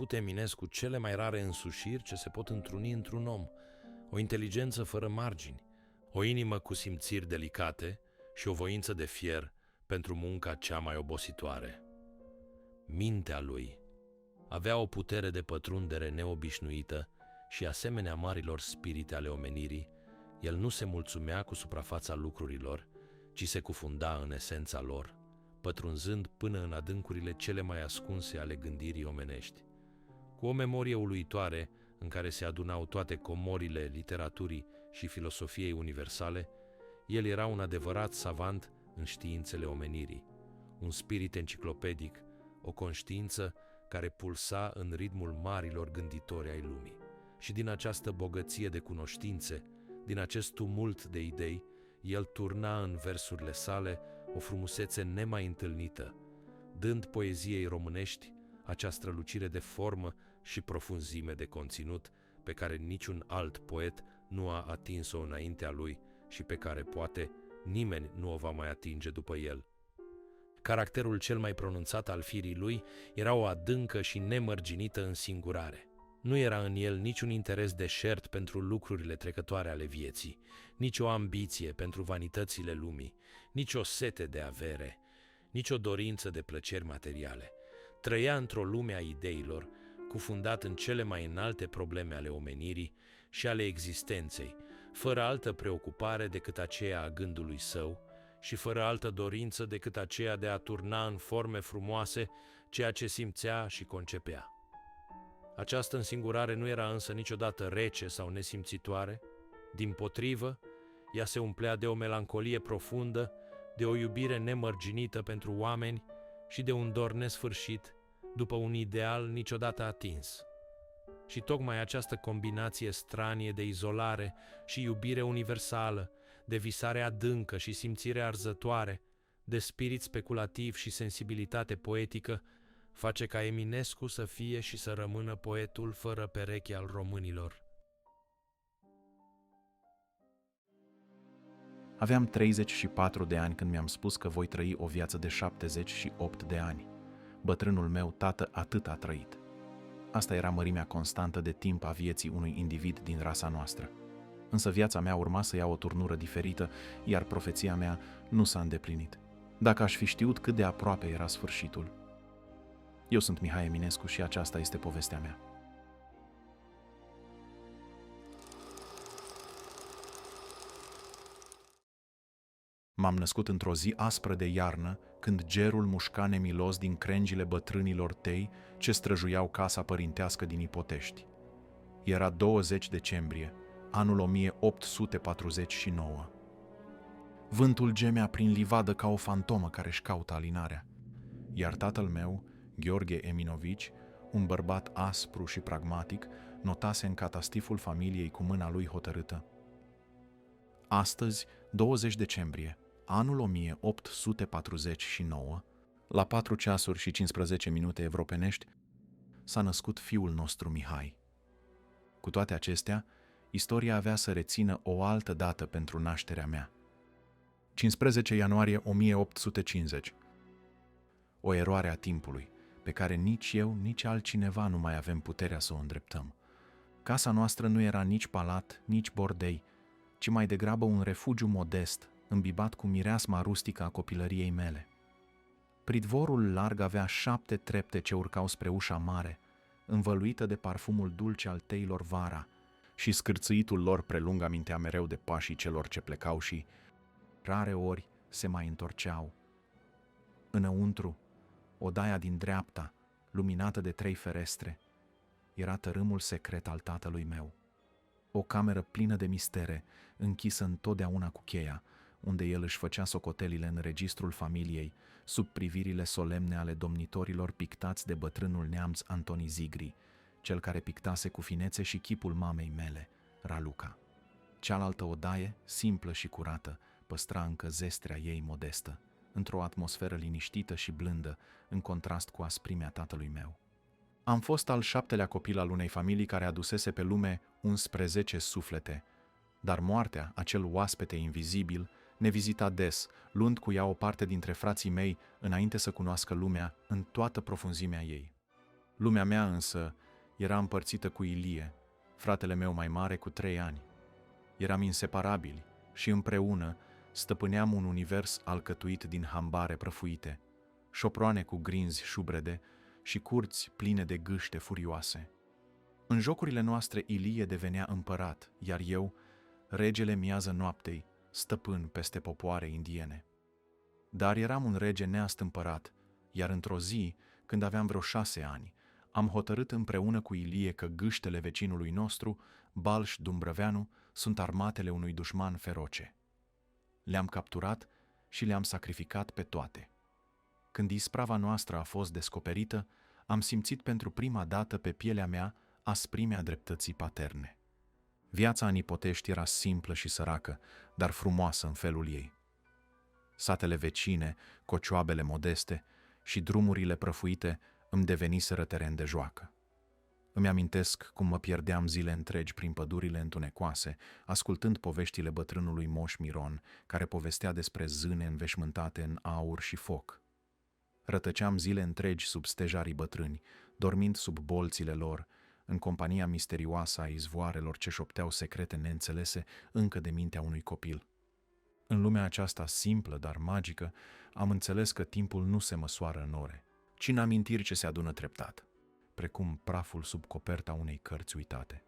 avut Eminescu cele mai rare însușiri ce se pot întruni într-un om, o inteligență fără margini, o inimă cu simțiri delicate și o voință de fier pentru munca cea mai obositoare. Mintea lui avea o putere de pătrundere neobișnuită și, asemenea marilor spirite ale omenirii, el nu se mulțumea cu suprafața lucrurilor, ci se cufunda în esența lor, pătrunzând până în adâncurile cele mai ascunse ale gândirii omenești. Cu o memorie uluitoare, în care se adunau toate comorile literaturii și filosofiei universale, el era un adevărat savant în științele omenirii, un spirit enciclopedic, o conștiință care pulsa în ritmul marilor gânditori ai lumii. Și din această bogăție de cunoștințe, din acest tumult de idei, el turna în versurile sale o frumusețe nemai întâlnită, dând poeziei românești acea strălucire de formă și profunzime de conținut pe care niciun alt poet nu a atins-o înaintea lui și pe care, poate, nimeni nu o va mai atinge după el. Caracterul cel mai pronunțat al firii lui era o adâncă și nemărginită însingurare. Nu era în el niciun interes deșert pentru lucrurile trecătoare ale vieții, nici o ambiție pentru vanitățile lumii, nici o sete de avere, nici o dorință de plăceri materiale. Trăia într-o lume a ideilor, cufundat în cele mai înalte probleme ale omenirii și ale existenței, fără altă preocupare decât aceea a gândului său și fără altă dorință decât aceea de a turna în forme frumoase ceea ce simțea și concepea. Această însingurare nu era însă niciodată rece sau nesimțitoare, dimpotrivă, ea se umplea de o melancolie profundă, de o iubire nemărginită pentru oameni și de un dor nesfârșit după un ideal niciodată atins. Și tocmai această combinație stranie de izolare și iubire universală, de visare adâncă și simțire arzătoare, de spirit speculativ și sensibilitate poetică, face ca Eminescu să fie și să rămână poetul fără pereche al românilor. Aveam 34 de ani când mi-am spus că voi trăi o viață de 78 de ani. Bătrânul meu tată atât a trăit. Asta era mărimea constantă de timp a vieții unui individ din rasa noastră. Însă viața mea urma să ia o turnură diferită, iar profeția mea nu s-a îndeplinit. Dacă aș fi știut cât de aproape era sfârșitul. Eu sunt Mihai Eminescu și aceasta este povestea mea. M-am născut într-o zi aspră de iarnă, când gerul mușca nemilos din crengile bătrânilor tei ce străjuiau casa părintească din Ipotești. Era 20 decembrie, anul 1849. Vântul gemea prin livadă ca o fantomă care își caută alinarea, iar tatăl meu, Gheorghe Eminovici, un bărbat aspru și pragmatic, notase în catastiful familiei cu mâna lui hotărâtă: astăzi, 20 decembrie, anul 1849, la 4 ceasuri și 15 minute evropenești, s-a născut fiul nostru Mihai. Cu toate acestea, istoria avea să rețină o altă dată pentru nașterea mea. 15 ianuarie 1850. O eroare a timpului, pe care nici eu, nici altcineva nu mai avem puterea să o îndreptăm. Casa noastră nu era nici palat, nici bordei, ci mai degrabă un refugiu modest, îmbibat cu mireasma rustică a copilăriei mele. Pridvorul larg avea 7 trepte ce urcau spre ușa mare, învăluită de parfumul dulce al teilor vara, și scârțâitul lor prelung amintea mereu de pașii celor ce plecau și, rare ori, se mai întorceau. Înăuntru, odaia din dreapta, luminată de 3 ferestre, era tărâmul secret al tatălui meu. O cameră plină de mistere, închisă întotdeauna cu cheia, unde el își făcea socotelile în registrul familiei, sub privirile solemne ale domnitorilor pictați de bătrânul neamț Antoni Zigri, cel care pictase cu finețe și chipul mamei mele, Raluca. Cealaltă odaie, simplă și curată, păstra încă zestrea ei modestă, într-o atmosferă liniștită și blândă, în contrast cu asprimea tatălui meu. Am fost al 7-lea copil al unei familii care adusese pe lume 11 suflete, dar moartea, acel oaspete invizibil, ne vizita des, luând cu ea o parte dintre frații mei înainte să cunoască lumea în toată profunzimea ei. Lumea mea însă era împărțită cu Ilie, fratele meu mai mare cu 3 ani. Eram inseparabili și împreună stăpâneam un univers alcătuit din hambare prăfuite, șoproane cu grinzi șubrede și curți pline de gâște furioase. În jocurile noastre Ilie devenea împărat, iar eu, regele miază noaptei, stăpân peste popoare indiene. Dar eram un rege neastâmpărat, iar într-o zi, când aveam vreo 6 ani, am hotărât împreună cu Ilie că gâștele vecinului nostru, Balș Dumbrăveanu, sunt armatele unui dușman feroce. Le-am capturat și le-am sacrificat pe toate. Când isprava noastră a fost descoperită, am simțit pentru prima dată pe pielea mea asprimea dreptății paterne. Viața în Ipotești era simplă și săracă, dar frumoasă în felul ei. Satele vecine, cocioabele modeste și drumurile prăfuite îmi deveniseră teren de joacă. Îmi amintesc cum mă pierdeam zile întregi prin pădurile întunecoase, ascultând poveștile bătrânului Moș Miron, care povestea despre zâne înveșmântate în aur și foc. Rătăceam zile întregi sub stejarii bătrâni, dormind sub bolțile lor, în compania misterioasă a izvoarelor ce șopteau secrete neînțelese încă de mintea unui copil. În lumea aceasta simplă, dar magică, am înțeles că timpul nu se măsoară în ore, ci în amintiri ce se adună treptat, precum praful sub coperta unei cărți uitate.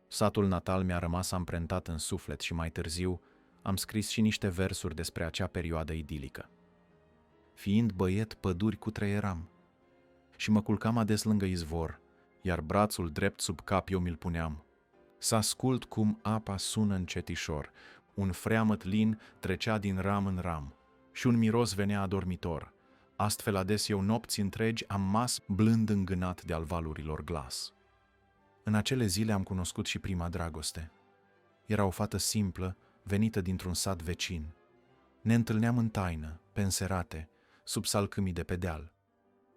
Satul natal mi-a rămas amprentat în suflet și mai târziu am scris și niște versuri despre acea perioadă idilică. Fiind băiet, păduri cutreieram și mă culcam ades lângă izvor, iar brațul drept sub cap eu mi-l puneam. Să ascult cum apa sună încetișor, un freamăt lin trecea din ram în ram și un miros venea adormitor. Astfel ades eu nopți întregi am mas blând îngânat de-al valurilor glas. În acele zile am cunoscut și prima dragoste. Era o fată simplă, venită dintr-un sat vecin. Ne întâlneam în taină, pe înserate, sub salcâmii de pe deal.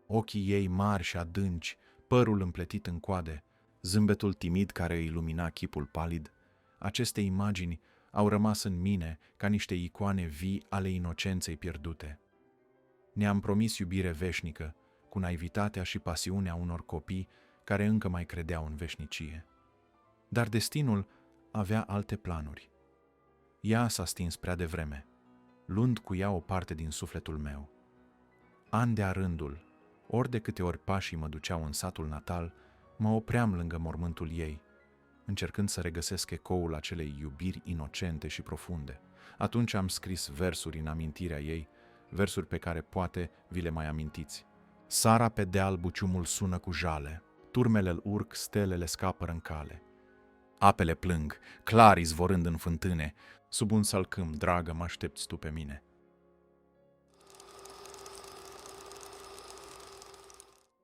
Ochii ei mari și adânci, părul împletit în coade, zâmbetul timid care îi lumina chipul palid, aceste imagini au rămas în mine ca niște icoane vii ale inocenței pierdute. Ne-am promis iubire veșnică, cu naivitatea și pasiunea unor copii care încă mai credeau în veșnicie. Dar destinul avea alte planuri. Ea s-a stins prea devreme, luând cu ea o parte din sufletul meu. An de-a rândul, ori de câte ori pașii mă duceau în satul natal, mă opream lângă mormântul ei, încercând să regăsesc ecoul acelei iubiri inocente și profunde. Atunci am scris versuri în amintirea ei, versuri pe care poate vi le mai amintiți. Sara pe deal buciumul sună cu jale, turmele-l urc, stelele scapără în cale. Apele plâng, clar izvorând în fântâne, sub un salcâm, dragă, mă aștepți tu pe mine.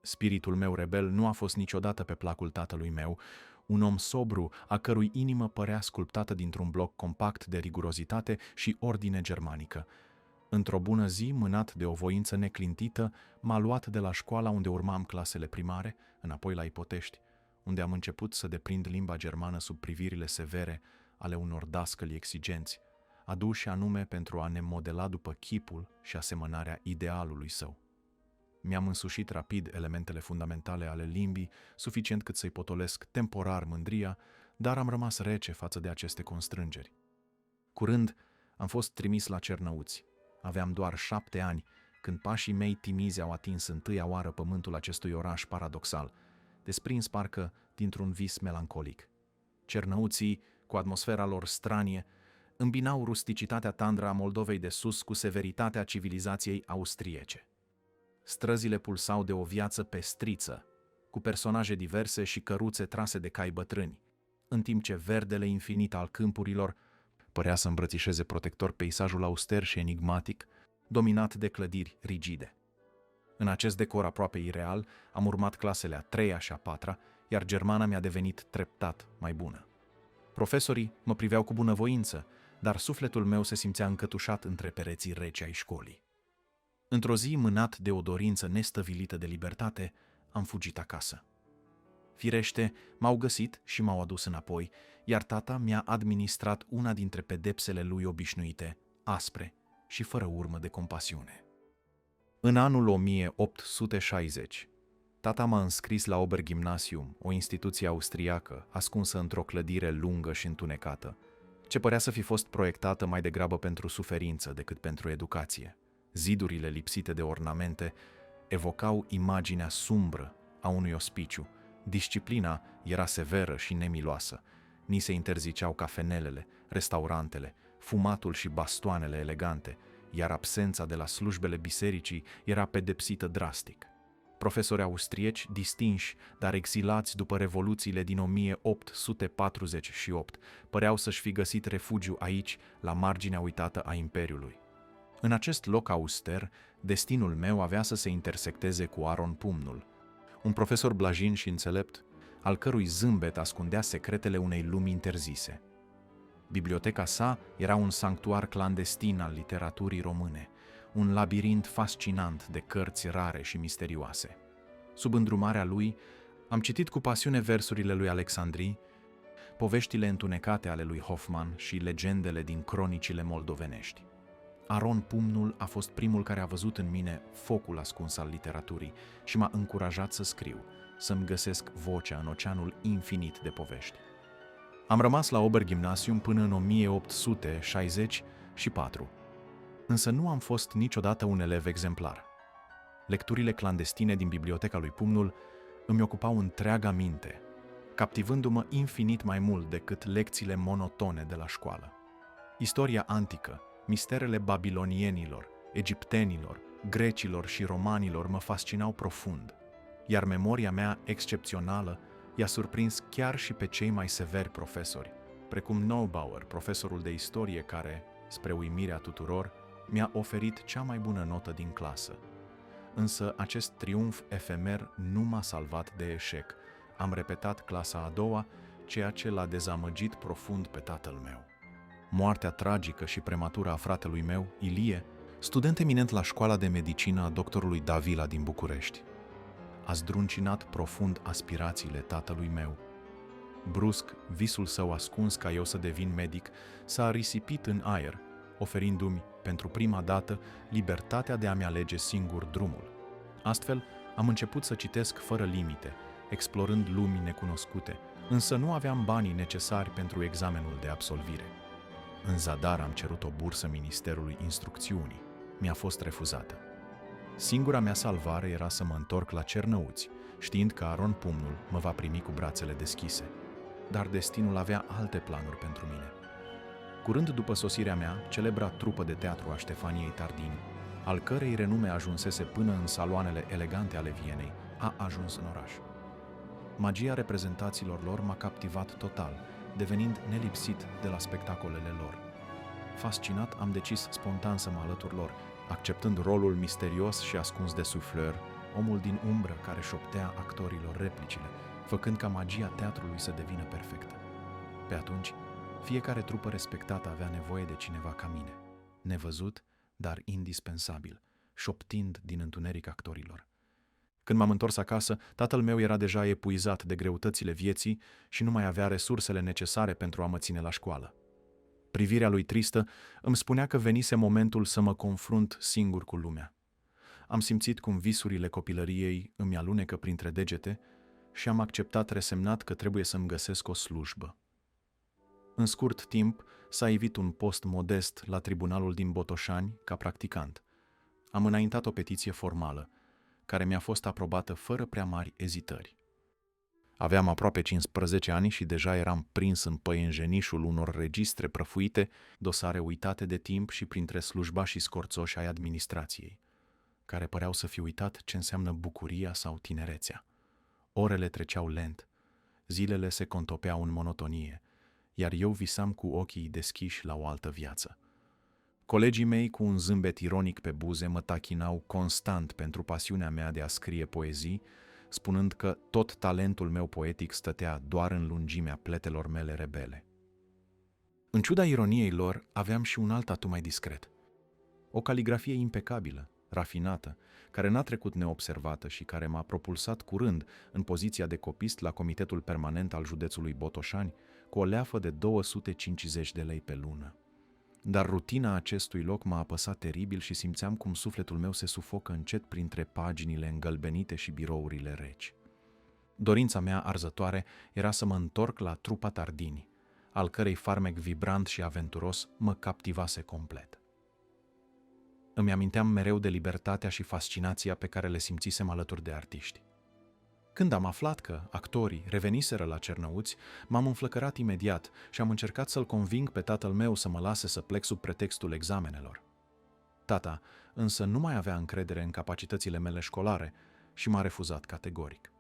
Spiritul meu rebel nu a fost niciodată pe placul tatălui meu, un om sobru, a cărui inimă părea sculptată dintr-un bloc compact de rigurozitate și ordine germanică. Într-o bună zi, mânat de o voință neclintită, m-a luat de la școala unde urmam clasele primare, înapoi la Ipotești, unde am început să deprind limba germană sub privirile severe ale unor dascăli exigenți, aduși anume pentru a ne modela după chipul și asemănarea idealului său. Mi-am însușit rapid elementele fundamentale ale limbii, suficient cât să-i potolesc temporar mândria, dar am rămas rece față de aceste constrângeri. Curând am fost trimis la Cernăuți. Aveam doar 7 ani, când pașii mei timizi au atins întâia oară pământul acestui oraș paradoxal, desprins parcă dintr-un vis melancolic. Cernăuții, cu atmosfera lor stranie, îmbinau rusticitatea tandră a Moldovei de sus cu severitatea civilizației austriece. Străzile pulsau de o viață pestriță, cu personaje diverse și căruțe trase de cai bătrâni, în timp ce verdele infinit al câmpurilor părea să îmbrățișeze protector peisajul auster și enigmatic, dominat de clădiri rigide. În acest decor aproape ireal am urmat clasele a 3-a și a 4-a, iar germana mi-a devenit treptat mai bună. Profesorii mă priveau cu bunăvoință, dar sufletul meu se simțea încătușat între pereții reci ai școlii. Într-o zi, mânat de o dorință nestăvilită de libertate, am fugit acasă. Firește, m-au găsit și m-au adus înapoi, iar tata mi-a administrat una dintre pedepsele lui obișnuite, aspre și fără urmă de compasiune. În anul 1860, tata m-a înscris la Obergymnasium, o instituție austriacă, ascunsă într-o clădire lungă și întunecată, ce părea să fi fost proiectată mai degrabă pentru suferință decât pentru educație. Zidurile lipsite de ornamente evocau imaginea sumbră a unui ospiciu. Disciplina era severă și nemiloasă. Ni se interziceau cafenelele, restaurantele, fumatul și bastoanele elegante, iar absența de la slujbele bisericii era pedepsită drastic. Profesori austrieci distinși, dar exilați după revoluțiile din 1848, păreau să-și fi găsit refugiu aici, la marginea uitată a Imperiului. În acest loc auster, destinul meu avea să se intersecteze cu Aron Pumnul, un profesor blajin și înțelept, al cărui zâmbet ascundea secretele unei lumi interzise. Biblioteca sa era un sanctuar clandestin al literaturii române, un labirint fascinant de cărți rare și misterioase. Sub îndrumarea lui, am citit cu pasiune versurile lui Alexandrii, poveștile întunecate ale lui Hoffman și legendele din cronicile moldovenești. Aron Pumnul a fost primul care a văzut în mine focul ascuns al literaturii și m-a încurajat să scriu, să-mi găsesc vocea în oceanul infinit de povești. Am rămas la Obergymnasium până în 1864, însă nu am fost niciodată un elev exemplar. Lecturile clandestine din biblioteca lui Pumnul îmi ocupau întreaga minte, captivându-mă infinit mai mult decât lecțiile monotone de la școală. Istoria antică, misterele babilonienilor, egiptenilor, grecilor și romanilor mă fascinau profund, iar memoria mea excepțională i-a surprins chiar și pe cei mai severi profesori, precum Neubauer, profesorul de istorie care, spre uimirea tuturor, mi-a oferit cea mai bună notă din clasă. Însă acest triumf efemer nu m-a salvat de eșec. Am repetat clasa a doua, ceea ce l-a dezamăgit profund pe tatăl meu. Moartea tragică și prematură a fratelui meu, Ilie, student eminent la școala de medicină a doctorului Davila din București, a zdruncinat profund aspirațiile tatălui meu. Brusc, visul său ascuns ca eu să devin medic s-a risipit în aer, oferindu-mi, pentru prima dată, libertatea de a-mi alege singur drumul. Astfel, am început să citesc fără limite, explorând lumi necunoscute, însă nu aveam banii necesari pentru examenul de absolvire. În zadar am cerut o bursă Ministerului Instrucțiunii. Mi-a fost refuzată. Singura mea salvare era să mă întorc la Cernăuți, știind că Aron Pumnul mă va primi cu brațele deschise. Dar destinul avea alte planuri pentru mine. Curând după sosirea mea, celebra trupă de teatru a Ștefaniei Tardini, al cărei renume ajunsese până în saloanele elegante ale Vienei, a ajuns în oraș. Magia reprezentațiilor lor m-a captivat total, devenind nelipsit de la spectacolele lor. Fascinat, am decis spontan să mă alătur lor, acceptând rolul misterios și ascuns de sufleur, omul din umbră care șoptea actorilor replicile, făcând ca magia teatrului să devină perfectă. Pe atunci, fiecare trupă respectată avea nevoie de cineva ca mine, nevăzut, dar indispensabil, șoptind din întuneric actorilor. Când m-am întors acasă, tatăl meu era deja epuizat de greutățile vieții și nu mai avea resursele necesare pentru a mă ține la școală. Privirea lui tristă îmi spunea că venise momentul să mă confrunt singur cu lumea. Am simțit cum visurile copilăriei îmi alunecă printre degete și am acceptat resemnat că trebuie să-mi găsesc o slujbă. În scurt timp s-a ivit un post modest la tribunalul din Botoșani ca practicant. Am înaintat o petiție formală, care mi-a fost aprobată fără prea mari ezitări. Aveam aproape 15 ani și deja eram prins în păienjenișul unor registre prăfuite, dosare uitate de timp și printre slujbașii scorțoși ai administrației, care păreau să fi uitat ce înseamnă bucuria sau tinerețea. Orele treceau lent, zilele se contopeau în monotonie, iar eu visam cu ochii deschiși la o altă viață. Colegii mei, cu un zâmbet ironic pe buze, mă tachinau constant pentru pasiunea mea de a scrie poezii, spunând că tot talentul meu poetic stătea doar în lungimea pletelor mele rebele. În ciuda ironiei lor, aveam și un alt atu mai discret. O caligrafie impecabilă, rafinată, care n-a trecut neobservată și care m-a propulsat curând în poziția de copist la Comitetul Permanent al Județului Botoșani cu o leafă de 250 de lei pe lună. Dar rutina acestui loc m-a apăsat teribil și simțeam cum sufletul meu se sufocă încet printre paginile îngălbenite și birourile reci. Dorința mea arzătoare era să mă întorc la trupa Tardini, al cărei farmec vibrant și aventuros mă captivase complet. Îmi aminteam mereu de libertatea și fascinația pe care le simțisem alături de artiști. Când am aflat că actorii reveniseră la Cernăuți, m-am înflăcărat imediat și am încercat să-l conving pe tatăl meu să mă lase să plec sub pretextul examenelor. Tata însă nu mai avea încredere în capacitățile mele școlare și m-a refuzat categoric.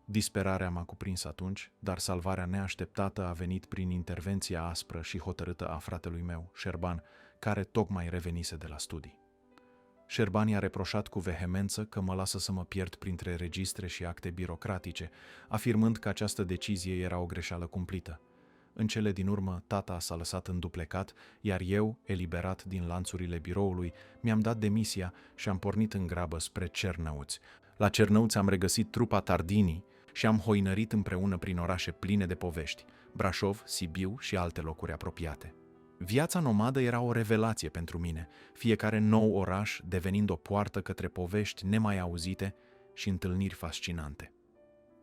Disperarea m-a cuprins atunci, dar salvarea neașteptată a venit prin intervenția aspră și hotărâtă a fratelui meu, Șerban, care tocmai revenise de la studii. Șerban i-a reproșat cu vehemență că mă lasă să mă pierd printre registre și acte birocratice, afirmând că această decizie era o greșeală cumplită. În cele din urmă, tata s-a lăsat înduplecat, iar eu, eliberat din lanțurile biroului, mi-am dat demisia și am pornit în grabă spre Cernăuți. La Cernăuți am regăsit trupa Tardini și am hoinărit împreună prin orașe pline de povești, Brașov, Sibiu și alte locuri apropiate. Viața nomadă era o revelație pentru mine, fiecare nou oraș devenind o poartă către povești nemai auzite și întâlniri fascinante.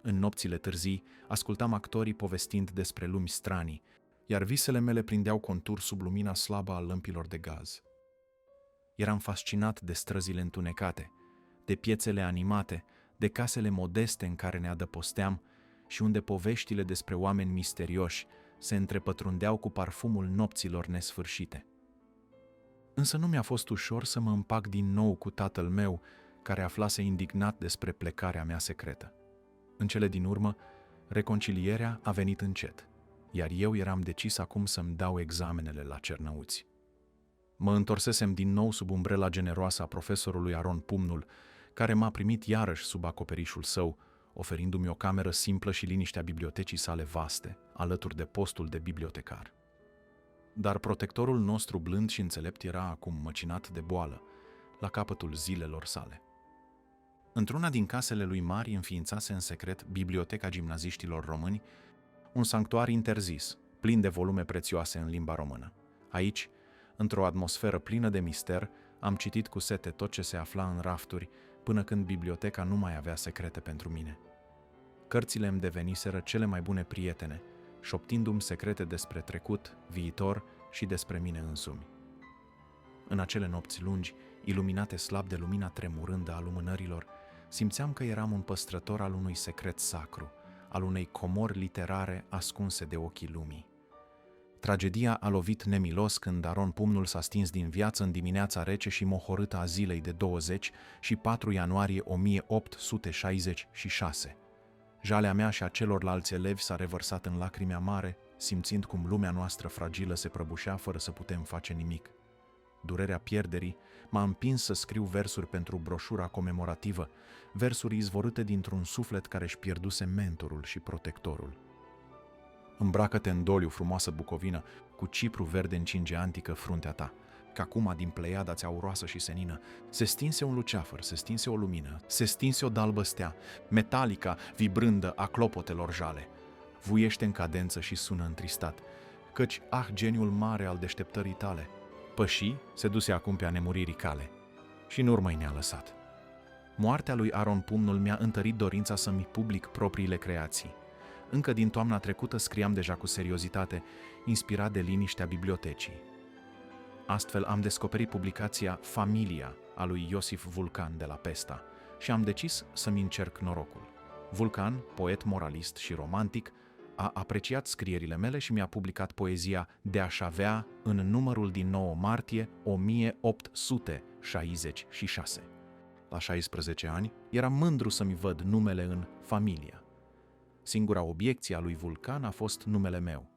În nopțile târzii, ascultam actorii povestind despre lumi stranii, iar visele mele prindeau contur sub lumina slabă a lămpilor de gaz. Eram fascinat de străzile întunecate, de piețele animate, de casele modeste în care ne adăposteam și unde poveștile despre oameni misterioși se întrepătrundeau cu parfumul nopților nesfârșite. Însă nu mi-a fost ușor să mă împac din nou cu tatăl meu, care aflase indignat despre plecarea mea secretă. În cele din urmă, reconcilierea a venit încet, iar eu eram decis acum să-mi dau examenele la Cernăuți. Mă întorsesem din nou sub umbrela generoasă a profesorului Aron Pumnul, care m-a primit iarăși sub acoperișul său, oferindu-mi o cameră simplă și liniștea bibliotecii sale vaste, alături de postul de bibliotecar. Dar protectorul nostru blând și înțelept era acum măcinat de boală, la capătul zilelor sale. Într-una din casele lui mari înființase în secret Biblioteca Gimnaziștilor Români, un sanctuar interzis, plin de volume prețioase în limba română. Aici, într-o atmosferă plină de mister, am citit cu sete tot ce se afla în rafturi, până când biblioteca nu mai avea secrete pentru mine. Cărțile îmi deveniseră cele mai bune prietene, șoptindu-mi secrete despre trecut, viitor și despre mine însumi. În acele nopți lungi, iluminate slab de lumina tremurândă a lumânărilor, simțeam că eram un păstrător al unui secret sacru, al unei comori literare ascunse de ochii lumii. Tragedia a lovit nemilos când Aron Pumnul s-a stins din viață în dimineața rece și mohorâtă a zilei de 20 și 4 ianuarie 1866. Jalea mea și a celorlalți elevi s-a revărsat în lacrimi amare, simțind cum lumea noastră fragilă se prăbușea fără să putem face nimic. Durerea pierderii m-a împins să scriu versuri pentru broșura comemorativă, versuri izvorâte dintr-un suflet care își pierduse mentorul și protectorul. Îmbracă-te în doliu, frumoasă Bucovină, cu cipru verde încinge antică fruntea ta, că acum din pleiada-ți auroasă și senină se stinse un luceafăr, se stinse o lumină, se stinse o dalbă stea, metalica, vibrândă a clopotelor jale. Vuiește în cadență și sună întristat, căci, geniul mare al deșteptării tale, păși se duse acum pe a nemuririi cale și în urmă ne-a lăsat. Moartea lui Aron Pumnul mi-a întărit dorința să-mi public propriile creații. Încă din toamna trecută scriam deja cu seriozitate, inspirat de liniștea bibliotecii. Astfel am descoperit publicația Familia a lui Iosif Vulcan de la Pesta și am decis să-mi încerc norocul. Vulcan, poet moralist și romantic, a apreciat scrierile mele și mi-a publicat poezia De aș avea în numărul din 9 martie 1866. La 16 ani, eram mândru să-mi văd numele în Familia. Singura obiecție a lui Vulcan a fost numele meu.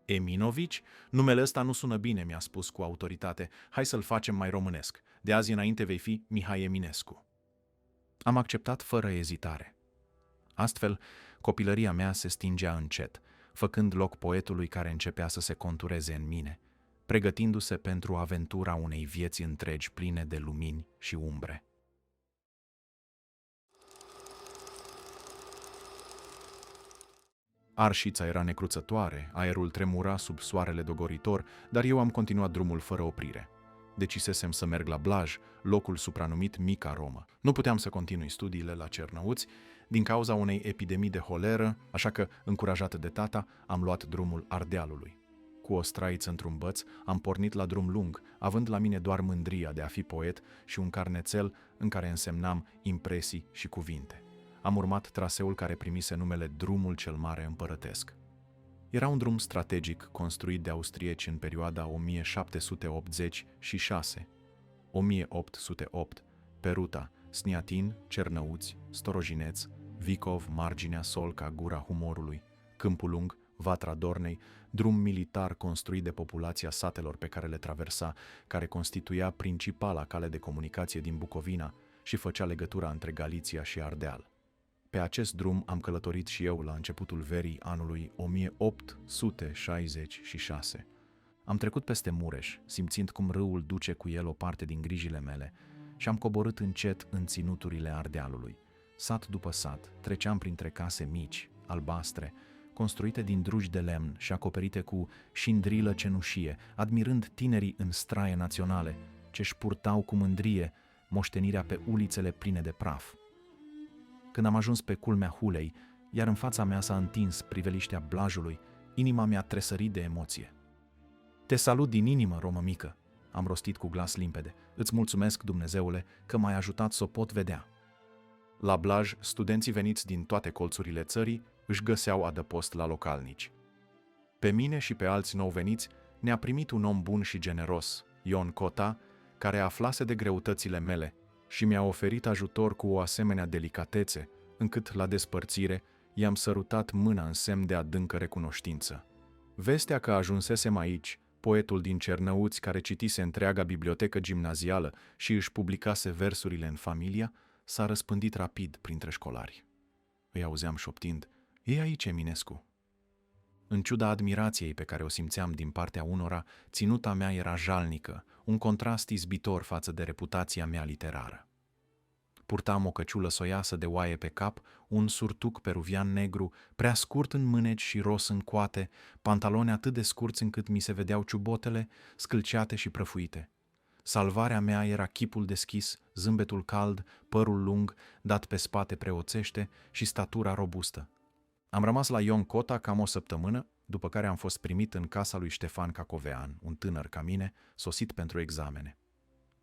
Eminovici? Numele ăsta nu sună bine, mi-a spus cu autoritate. Hai să-l facem mai românesc. De azi înainte vei fi Mihai Eminescu. Am acceptat fără ezitare. Astfel, copilăria mea se stingea încet, făcând loc poetului care începea să se contureze în mine, pregătindu-se pentru aventura unei vieți întregi pline de lumini și umbre. Arșița era necruțătoare, aerul tremura sub soarele dogoritor, dar eu am continuat drumul fără oprire. Decisesem să merg la Blaj, locul supranumit Mica Romă. Nu puteam să continui studiile la Cernăuți din cauza unei epidemii de holeră, așa că, încurajată de tata, am luat drumul Ardealului. Cu o straiță într-un băț, am pornit la drum lung, având la mine doar mândria de a fi poet și un carnețel în care însemnam impresii și cuvinte. Am urmat traseul care primise numele Drumul cel Mare Împărătesc. Era un drum strategic construit de austrieci în perioada 1786-1808, pe ruta Sniatin, Cernăuți, Storojineț, Vicov, Marginea, Solca, Gura Humorului, Câmpul Lung, Vatra Dornei, drum militar construit de populația satelor pe care le traversa, care constituia principala cale de comunicație din Bucovina și făcea legătura între Galiția și Ardeal. Pe acest drum am călătorit și eu la începutul verii anului 1866. Am trecut peste Mureș, simțind cum râul duce cu el o parte din grijile mele, și am coborât încet în ținuturile Ardealului. Sat după sat, treceam printre case mici, albastre, construite din drugi de lemn și acoperite cu șindrilă cenușie, admirând tinerii în straie naționale, ce-și purtau cu mândrie moștenirea pe ulițele pline de praf. Când am ajuns pe culmea Hulei, iar în fața mea s-a întins priveliștea Blajului, inima mea tresări de emoție. Te salut din inimă, Romă mică, am rostit cu glas limpede. Îți mulțumesc, Dumnezeule, că m-ai ajutat să o pot vedea. La Blaj, studenții veniți din toate colțurile țării își găseau adăpost la localnici. Pe mine și pe alți nou veniți ne-a primit un om bun și generos, Ion Cota, care aflase de greutățile mele și mi-a oferit ajutor cu o asemenea delicatețe, încât la despărțire i-am sărutat mâna în semn de adâncă recunoștință. Vestea că ajunsesem aici, poetul din Cernăuți care citise întreaga bibliotecă gimnazială și își publicase versurile în Familia, s-a răspândit rapid printre școlari. Îi auzeam șoptind: "E aici, Eminescu." În ciuda admirației pe care o simțeam din partea unora, ținuta mea era jalnică, un contrast izbitor față de reputația mea literară. Purtam o căciulă soiasă de oaie pe cap, un surtuc peruvian negru, prea scurt în mâneci și ros în coate, pantaloni atât de scurți încât mi se vedeau ciubotele, scâlceate și prăfuite. Salvarea mea era chipul deschis, zâmbetul cald, părul lung, dat pe spate preoțește și statura robustă. Am rămas la Ion Cota cam o săptămână, după care am fost primit în casa lui Ștefan Cacovean, un tânăr ca mine, sosit pentru examene.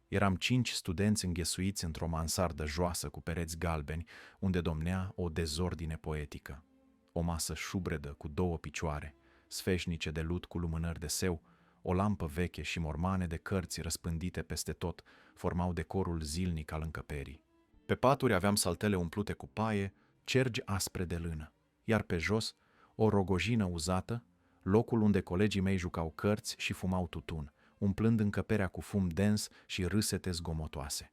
Eram 5 studenți înghesuiți într-o mansardă joasă cu pereți galbeni, unde domnea o dezordine poetică. O masă șubredă cu 2 picioare, sfeșnice de lut cu lumânări de seu, o lampă veche și mormane de cărți răspândite peste tot formau decorul zilnic al încăperii. Pe paturi aveam saltele umplute cu paie, cergi aspre de lână, iar pe jos o rogojină uzată, locul unde colegii mei jucau cărți și fumau tutun, umplând încăperea cu fum dens și râsete zgomotoase.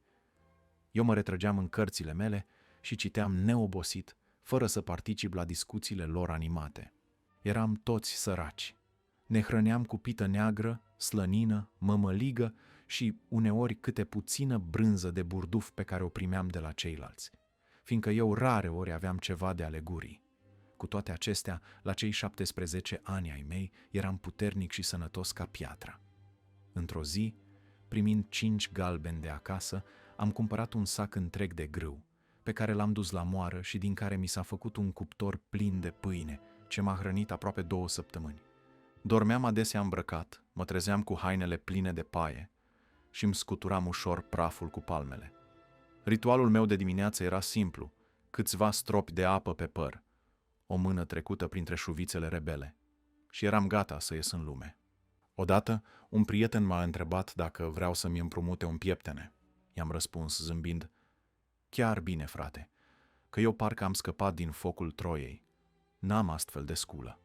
Eu mă retrăgeam în cărțile mele și citeam neobosit, fără să particip la discuțiile lor animate. Eram toți săraci. Ne hrăneam cu pită neagră, slănină, mămăligă și uneori câte puțină brânză de burduf pe care o primeam de la ceilalți, fiindcă eu rare ori aveam ceva de ale gurii. Cu toate acestea, la cei 17 ani ai mei, eram puternic și sănătos ca piatra. Într-o zi, primind 5 galbeni de acasă, am cumpărat un sac întreg de grâu, pe care l-am dus la moară și din care mi s-a făcut un cuptor plin de pâine, ce m-a hrănit aproape 2 săptămâni. Dormeam adesea îmbrăcat, mă trezeam cu hainele pline de paie și îmi scuturam ușor praful cu palmele. Ritualul meu de dimineață era simplu: câțiva stropi de apă pe păr, o mână trecută printre șuvițele rebele, și eram gata să ies în lume. Odată, un prieten m-a întrebat dacă vreau să-mi împrumute un pieptene. I-am răspuns zâmbind: "Chiar bine, frate, că eu parcă am scăpat din focul Troiei. N-am astfel de sculă."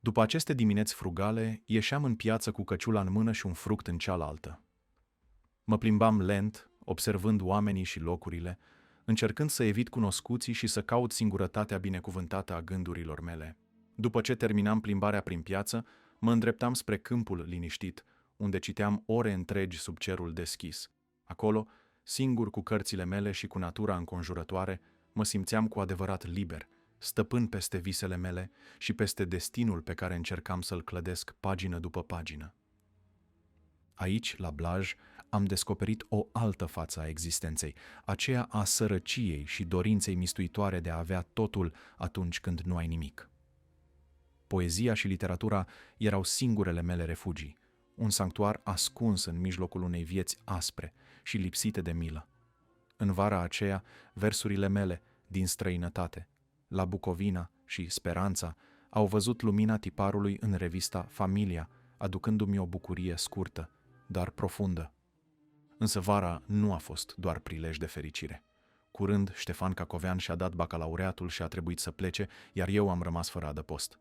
După aceste dimineți frugale, ieșeam în piață cu căciula în mână și un fruct în cealaltă. Mă plimbam lent, observând oamenii și locurile, încercând să evit cunoscuții și să caut singurătatea binecuvântată a gândurilor mele. După ce terminam plimbarea prin piață, mă îndreptam spre câmpul liniștit, unde citeam ore întregi sub cerul deschis. Acolo, singur cu cărțile mele și cu natura înconjurătoare, mă simțeam cu adevărat liber, stăpân peste visele mele și peste destinul pe care încercam să-l clădesc pagină după pagină. Aici, la Blaj, am descoperit o altă față a existenței, aceea a sărăciei și dorinței mistuitoare de a avea totul atunci când nu ai nimic. Poezia și literatura erau singurele mele refugii, un sanctuar ascuns în mijlocul unei vieți aspre și lipsite de milă. În vara aceea, versurile mele, din străinătate, La Bucovina și Speranța, au văzut lumina tiparului în revista Familia, aducându-mi o bucurie scurtă, dar profundă. Însă vara nu a fost doar prilej de fericire. Curând, Ștefan Cacovean și-a dat bacalaureatul și a trebuit să plece, iar eu am rămas fără adăpost.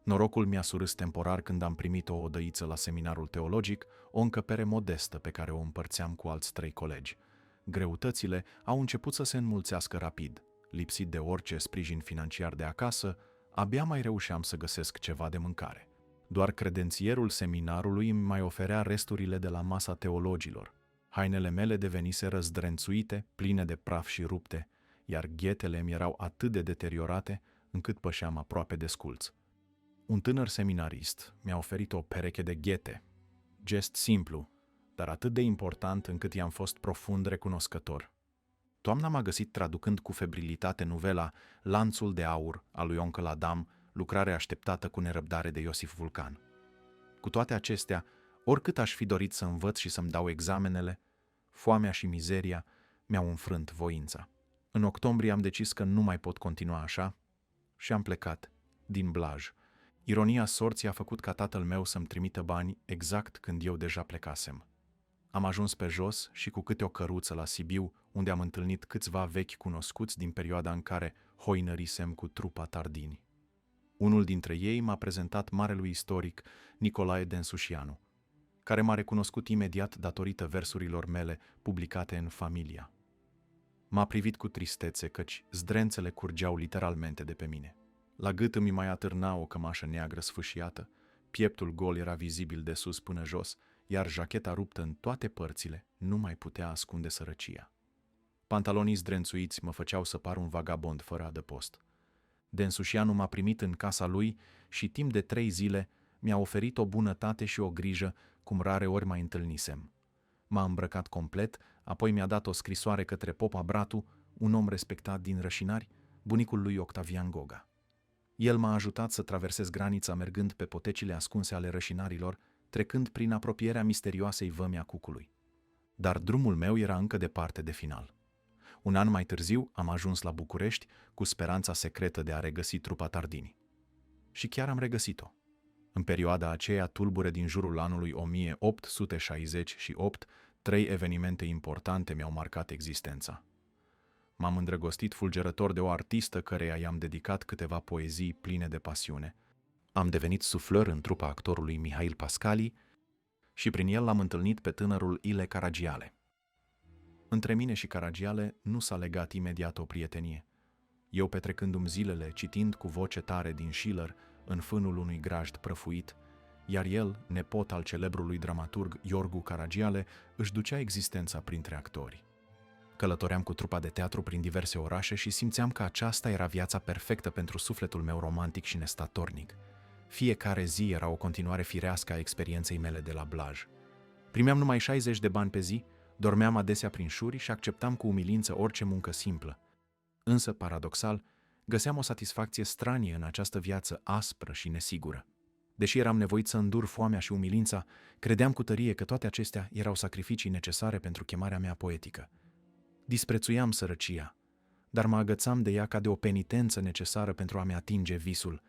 Norocul mi-a surâs temporar când am primit o odăiță la seminarul teologic, o încăpere modestă pe care o împărțeam cu alți 3 colegi. Greutățile au început să se înmulțească rapid. Lipsit de orice sprijin financiar de acasă, abia mai reușeam să găsesc ceva de mâncare. Doar credențierul seminarului îmi mai oferea resturile de la masa teologilor. Hainele mele deveniseră zdrențuite, pline de praf și rupte, iar ghetele mi erau atât de deteriorate încât pășeam aproape desculț. Un tânăr seminarist mi-a oferit o pereche de ghete, gest simplu, dar atât de important încât i-am fost profund recunoscător. Toamna m-a găsit traducând cu febrilitate novela Lanțul de aur al lui Oncle Adam, lucrare așteptată cu nerăbdare de Iosif Vulcan. Cu toate acestea, oricât aș fi dorit să învăț și să-mi dau examenele, foamea și mizeria mi-au înfrânt voința. În octombrie am decis că nu mai pot continua așa și am plecat din Blaj. Ironia sorții a făcut ca tatăl meu să-mi trimită bani exact când eu deja plecasem. Am ajuns pe jos și cu câte o căruță la Sibiu, unde am întâlnit câțiva vechi cunoscuți din perioada în care hoinărisem cu trupa Tardini. Unul dintre ei m-a prezentat marelui istoric Nicolae Densușianu, care m-a recunoscut imediat datorită versurilor mele publicate în Familia. M-a privit cu tristețe, căci zdrențele curgeau literalmente de pe mine. La gât îmi mai atârna o cămașă neagră sfâșiată, pieptul gol era vizibil de sus până jos, iar jacheta ruptă în toate părțile nu mai putea ascunde sărăcia. Pantalonii zdrențuiți mă făceau să par un vagabond fără adăpost. Densușianu m-a primit în casa lui și timp de 3 zile mi-a oferit o bunătate și o grijă cum rare ori mai întâlnisem. M-a îmbrăcat complet, apoi mi-a dat o scrisoare către Popa Bratu, un om respectat din Rășinari, bunicul lui Octavian Goga. El m-a ajutat să traversez granița mergând pe potecile ascunse ale rășinarilor, trecând prin apropierea misterioasei vămi a Cucului. Dar drumul meu era încă departe de final. Un an mai târziu am ajuns la București cu speranța secretă de a regăsi trupa Tardini. Și chiar am regăsit-o. În perioada aceea tulbure din jurul anului 1868, 3 evenimente importante mi-au marcat existența. M-am îndrăgostit fulgerător de o artistă căreia i-am dedicat câteva poezii pline de pasiune. Am devenit suflăr în trupa actorului Mihail Pascali și prin el l-am întâlnit pe tânărul Ile Caragiale. Între mine și Caragiale nu s-a legat imediat o prietenie. Eu petrecându-mi zilele citind cu voce tare din Schiller în fânul unui grajd prăfuit, iar el, nepot al celebrului dramaturg Iorgu Caragiale, își ducea existența printre actori. Călătoream cu trupa de teatru prin diverse orașe și simțeam că aceasta era viața perfectă pentru sufletul meu romantic și nestatornic. Fiecare zi era o continuare firească a experienței mele de la Blaj. Primeam numai 60 de bani pe zi, dormeam adesea prin șuri și acceptam cu umilință orice muncă simplă. Însă, paradoxal, găseam o satisfacție stranie în această viață aspră și nesigură. Deși eram nevoit să îndur foamea și umilința, credeam cu tărie că toate acestea erau sacrificii necesare pentru chemarea mea poetică. Disprețuiam sărăcia, dar mă agățam de ea ca de o penitență necesară pentru a-mi atinge visul,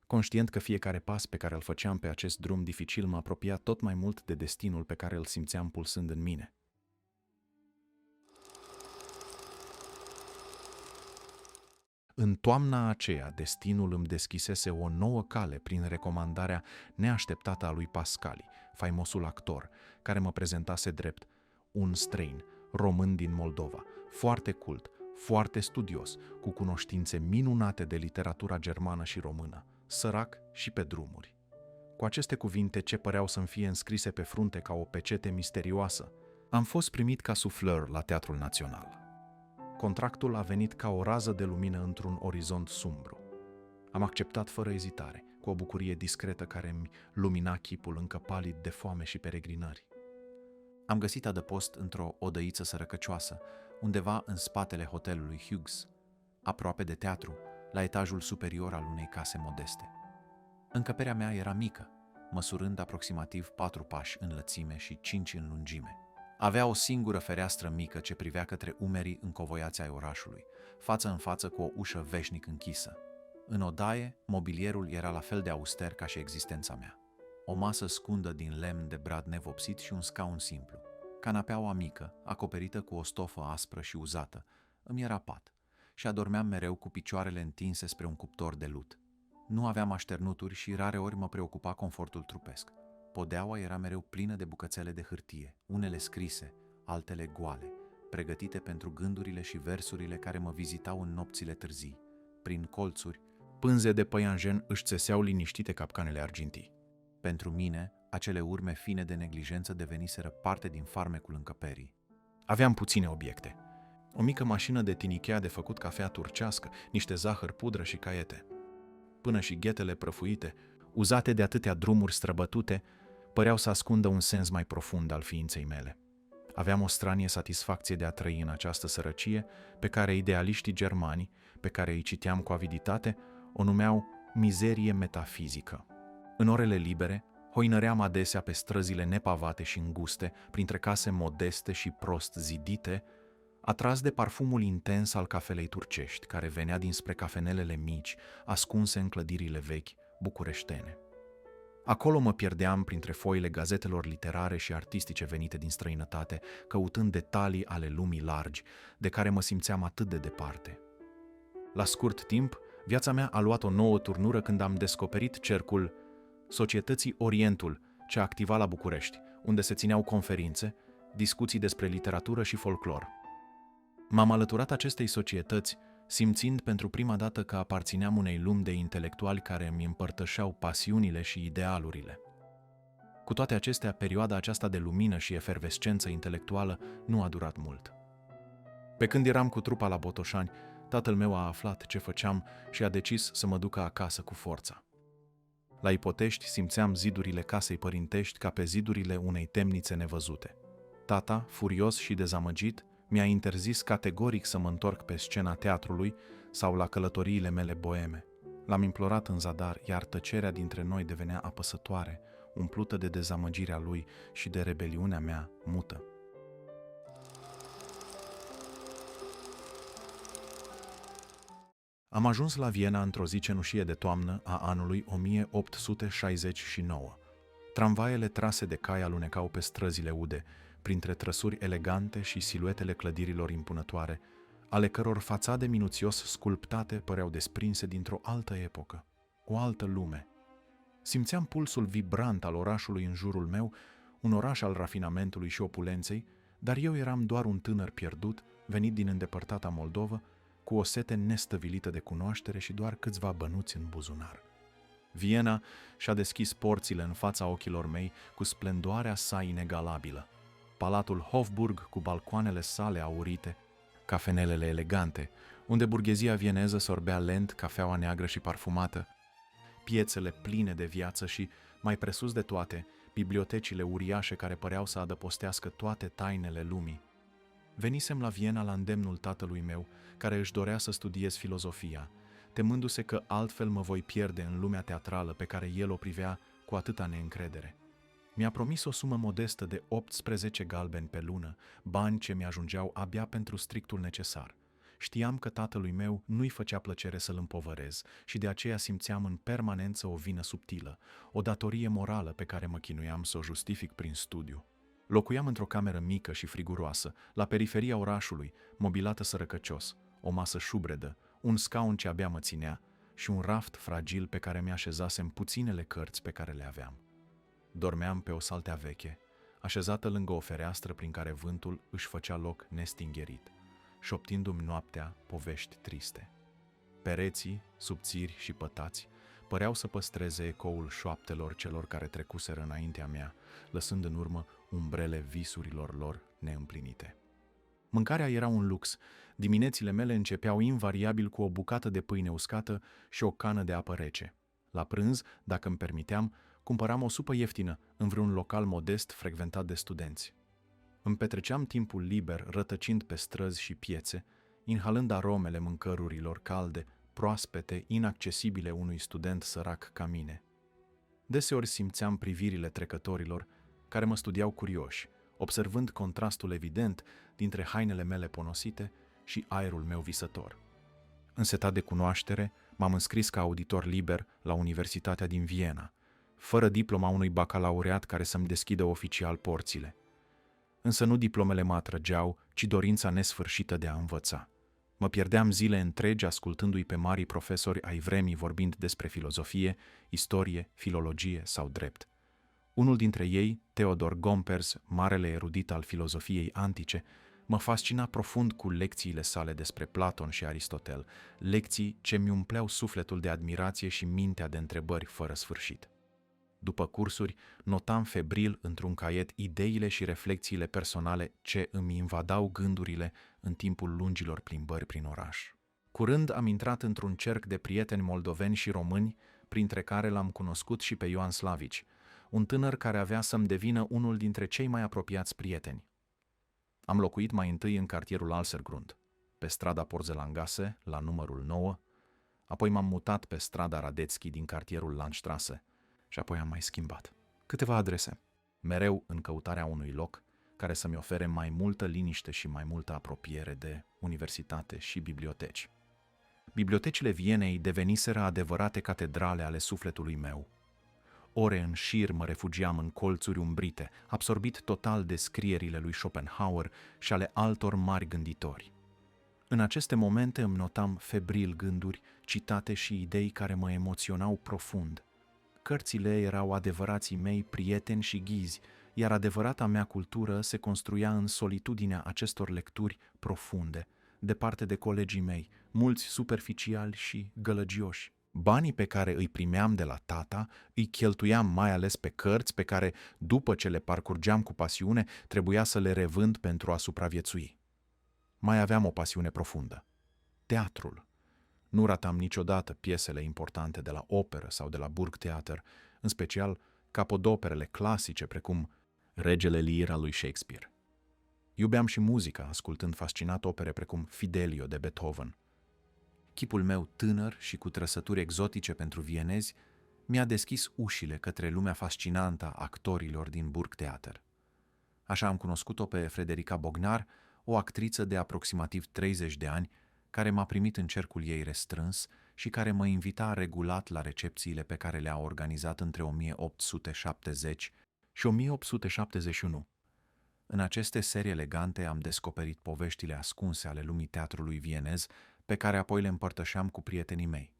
conștient că fiecare pas pe care îl făceam pe acest drum dificil mă apropia tot mai mult de destinul pe care îl simțeam pulsând în mine. În toamna aceea, destinul îmi deschisese o nouă cale prin recomandarea neașteptată a lui Pascali, faimosul actor, care mă prezentase drept un străin, român din Moldova, foarte cult, foarte studios, cu cunoștințe minunate de literatura germană și română, sărac și pe drumuri. Cu aceste cuvinte, ce păreau să-mi fie înscrise pe frunte ca o pecete misterioasă, am fost primit ca suflăr la Teatrul Național. Contractul a venit ca o rază de lumină într-un orizont sumbru. Am acceptat fără ezitare, cu o bucurie discretă care îmi lumina chipul încă palid de foame și peregrinări. Am găsit adăpost într-o odăiță sărăcăcioasă, undeva în spatele hotelului Hughes, aproape de teatru, la etajul superior al unei case modeste. Încăperea mea era mică, măsurând aproximativ 4 pași în lățime și 5 în lungime. Avea o singură fereastră mică ce privea către umerii încovoiați ai orașului, față în față cu o ușă veșnic închisă. În odaie, mobilierul era la fel de auster ca și existența mea. O masă scundă din lemn de brad nevopsit și un scaun simplu. Canapeaua mică, acoperită cu o stofă aspră și uzată, îmi era pat și adormeam mereu cu picioarele întinse spre un cuptor de lut. Nu aveam așternuturi și rareori mă preocupa confortul trupesc. Podeaua era mereu plină de bucățele de hârtie, unele scrise, altele goale, pregătite pentru gândurile și versurile care mă vizitau în nopțile târzii. Prin colțuri, pânze de păianjen își țeseau liniștite capcanele argintii. Pentru mine, acele urme fine de neglijență deveniseră parte din farmecul încăperii. Aveam puține obiecte. O mică mașină de tinichea de făcut cafea turcească, niște zahăr, pudră și caiete. Până și ghetele prăfuite, uzate de atâtea drumuri străbătute, păreau să ascundă un sens mai profund al ființei mele. Aveam o stranie satisfacție de a trăi în această sărăcie pe care idealiștii germani, pe care îi citeam cu aviditate, o numeau mizerie metafizică. În orele libere, hoinăream adesea pe străzile nepavate și înguste, printre case modeste și prost zidite, atras de parfumul intens al cafelei turcești, care venea dinspre cafenelele mici, ascunse în clădirile vechi, bucureștene. Acolo mă pierdeam printre foile gazetelor literare și artistice venite din străinătate, căutând detalii ale lumii largi, de care mă simțeam atât de departe. La scurt timp, viața mea a luat o nouă turnură când am descoperit cercul Societății Orientul, ce activa la București, unde se țineau conferințe, discuții despre literatură și folclor. M-am alăturat acestei societăți, simțind pentru prima dată că aparțineam unei lumi de intelectuali care îmi împărtășeau pasiunile și idealurile. Cu toate acestea, perioada aceasta de lumină și efervescență intelectuală nu a durat mult. Pe când eram cu trupa la Botoșani, tatăl meu a aflat ce făceam și a decis să mă ducă acasă cu forța. La Ipotești simțeam zidurile casei părintești ca pe zidurile unei temnițe nevăzute. Tata, furios și dezamăgit, mi-a interzis categoric să mă întorc pe scena teatrului sau la călătoriile mele boeme. L-am implorat în zadar, iar tăcerea dintre noi devenea apăsătoare, umplută de dezamăgirea lui și de rebeliunea mea mută. Am ajuns la Viena într-o zi cenușie de toamnă a anului 1869. Tramvaiele trase de cai alunecau pe străzile ude, printre trăsuri elegante și siluetele clădirilor impunătoare, ale căror fațade minuțios sculptate păreau desprinse dintr-o altă epocă, o altă lume. Simțeam pulsul vibrant al orașului în jurul meu, un oraș al rafinamentului și opulenței, dar eu eram doar un tânăr pierdut, venit din îndepărtata Moldovă, cu o sete nestăvilită de cunoaștere și doar câțiva bănuți în buzunar. Viena și-a deschis porțile în fața ochilor mei cu splendoarea sa inegalabilă. Palatul Hofburg cu balcoanele sale aurite, cafenelele elegante, unde burghezia vieneză sorbea lent cafeaua neagră și parfumată, piețele pline de viață și, mai presus de toate, bibliotecile uriașe care păreau să adăpostească toate tainele lumii. Venisem la Viena la îndemnul tatălui meu, care își dorea să studiez filozofia, temându-se că altfel mă voi pierde în lumea teatrală pe care el o privea cu atâta neîncredere. Mi-a promis o sumă modestă de 18 galbeni pe lună, bani ce mi-ajungeau abia pentru strictul necesar. Știam că tatălui meu nu-i făcea plăcere să-l împovărez și de aceea simțeam în permanență o vină subtilă, o datorie morală pe care mă chinuiam să o justific prin studiu. Locuiam într-o cameră mică și friguroasă, la periferia orașului, mobilată sărăcăcios, o masă șubredă, un scaun ce abia mă ținea și un raft fragil pe care mi-așezasem puținele cărți pe care le aveam. Dormeam pe o saltea veche, așezată lângă o fereastră prin care vântul își făcea loc nestingerit, șoptindu-mi noaptea povești triste. Pereții, subțiri și pătați, păreau să păstreze ecoul șoaptelor celor care trecuseră înaintea mea, lăsând în urmă umbrele visurilor lor neîmplinite. Mâncarea era un lux, Diminețile mele începeau invariabil cu o bucată de pâine uscată și o cană de apă rece. La prânz, dacă îmi permiteam, cumpăram o supă ieftină în vreun local modest frecventat de studenți. Îmi petreceam timpul liber rătăcind pe străzi și piețe, inhalând aromele mâncărurilor calde, proaspete, inaccesibile unui student sărac ca mine. Deseori simțeam privirile trecătorilor care mă studiau curioși, observând contrastul evident dintre hainele mele ponosite și aerul meu visător. Însetat de cunoaștere, m-am înscris ca auditor liber la Universitatea din Viena, fără diploma unui bacalaureat care să-mi deschidă oficial porțile. Însă nu diplomele mă atrăgeau, ci dorința nesfârșită de a învăța. Mă pierdeam zile întregi ascultându-i pe marii profesori ai vremii vorbind despre filozofie, istorie, filologie sau drept. Unul dintre ei, Theodor Gompers, marele erudit al filozofiei antice, mă fascina profund cu lecțiile sale despre Platon și Aristotel, lecții ce mi umpleau sufletul de admirație și mintea de întrebări fără sfârșit. După cursuri, notam febril într-un caiet ideile și reflexiile personale ce îmi invadau gândurile în timpul lungilor plimbări prin oraș. Curând am intrat într-un cerc de prieteni moldoveni și români, printre care l-am cunoscut și pe Ioan Slavici, un tânăr care avea să-mi devină unul dintre cei mai apropiați prieteni. Am locuit mai întâi în cartierul Alsergrund, pe strada Porzelangase, la numărul 9, apoi m-am mutat pe strada Radetzky din cartierul Landstrasse și apoi am mai schimbat câteva adrese, mereu în căutarea unui loc care să-mi ofere mai multă liniște și mai multă apropiere de universitate și biblioteci. Bibliotecile Vienei deveniseră adevărate catedrale ale sufletului meu. Ore în șir mă refugiam în colțuri umbrite, absorbit total de scrierile lui Schopenhauer și ale altor mari gânditori. În aceste momente îmi notam febril gânduri, citate și idei care mă emoționau profund. Cărțile erau adevărații mei prieteni și ghizi, iar adevărata mea cultură se construia în solitudinea acestor lecturi profunde, departe de colegii mei, mulți superficiali și gălăgioși. Banii pe care îi primeam de la tata îi cheltuiam mai ales pe cărți pe care, după ce le parcurgeam cu pasiune, trebuia să le revând pentru a supraviețui. Mai aveam o pasiune profundă: teatrul. Nu ratam niciodată piesele importante de la operă sau de la Burgtheater, în special capodoperele clasice precum Regele Lear al lui Shakespeare. Iubeam și muzica, ascultând fascinat opere precum Fidelio de Beethoven. Chipul meu tânăr și cu trăsături exotice pentru vienezi mi-a deschis ușile către lumea fascinantă a actorilor din Burgtheater. Așa am cunoscut-o pe Frederica Bognar, o actriță de aproximativ 30 de ani, care m-a primit în cercul ei restrâns și care mă invita regulat la recepțiile pe care le-a organizat între 1870 și 1871. În aceste serii elegante am descoperit poveștile ascunse ale lumii teatrului vienez, pe care apoi le împărtășeam cu prietenii mei.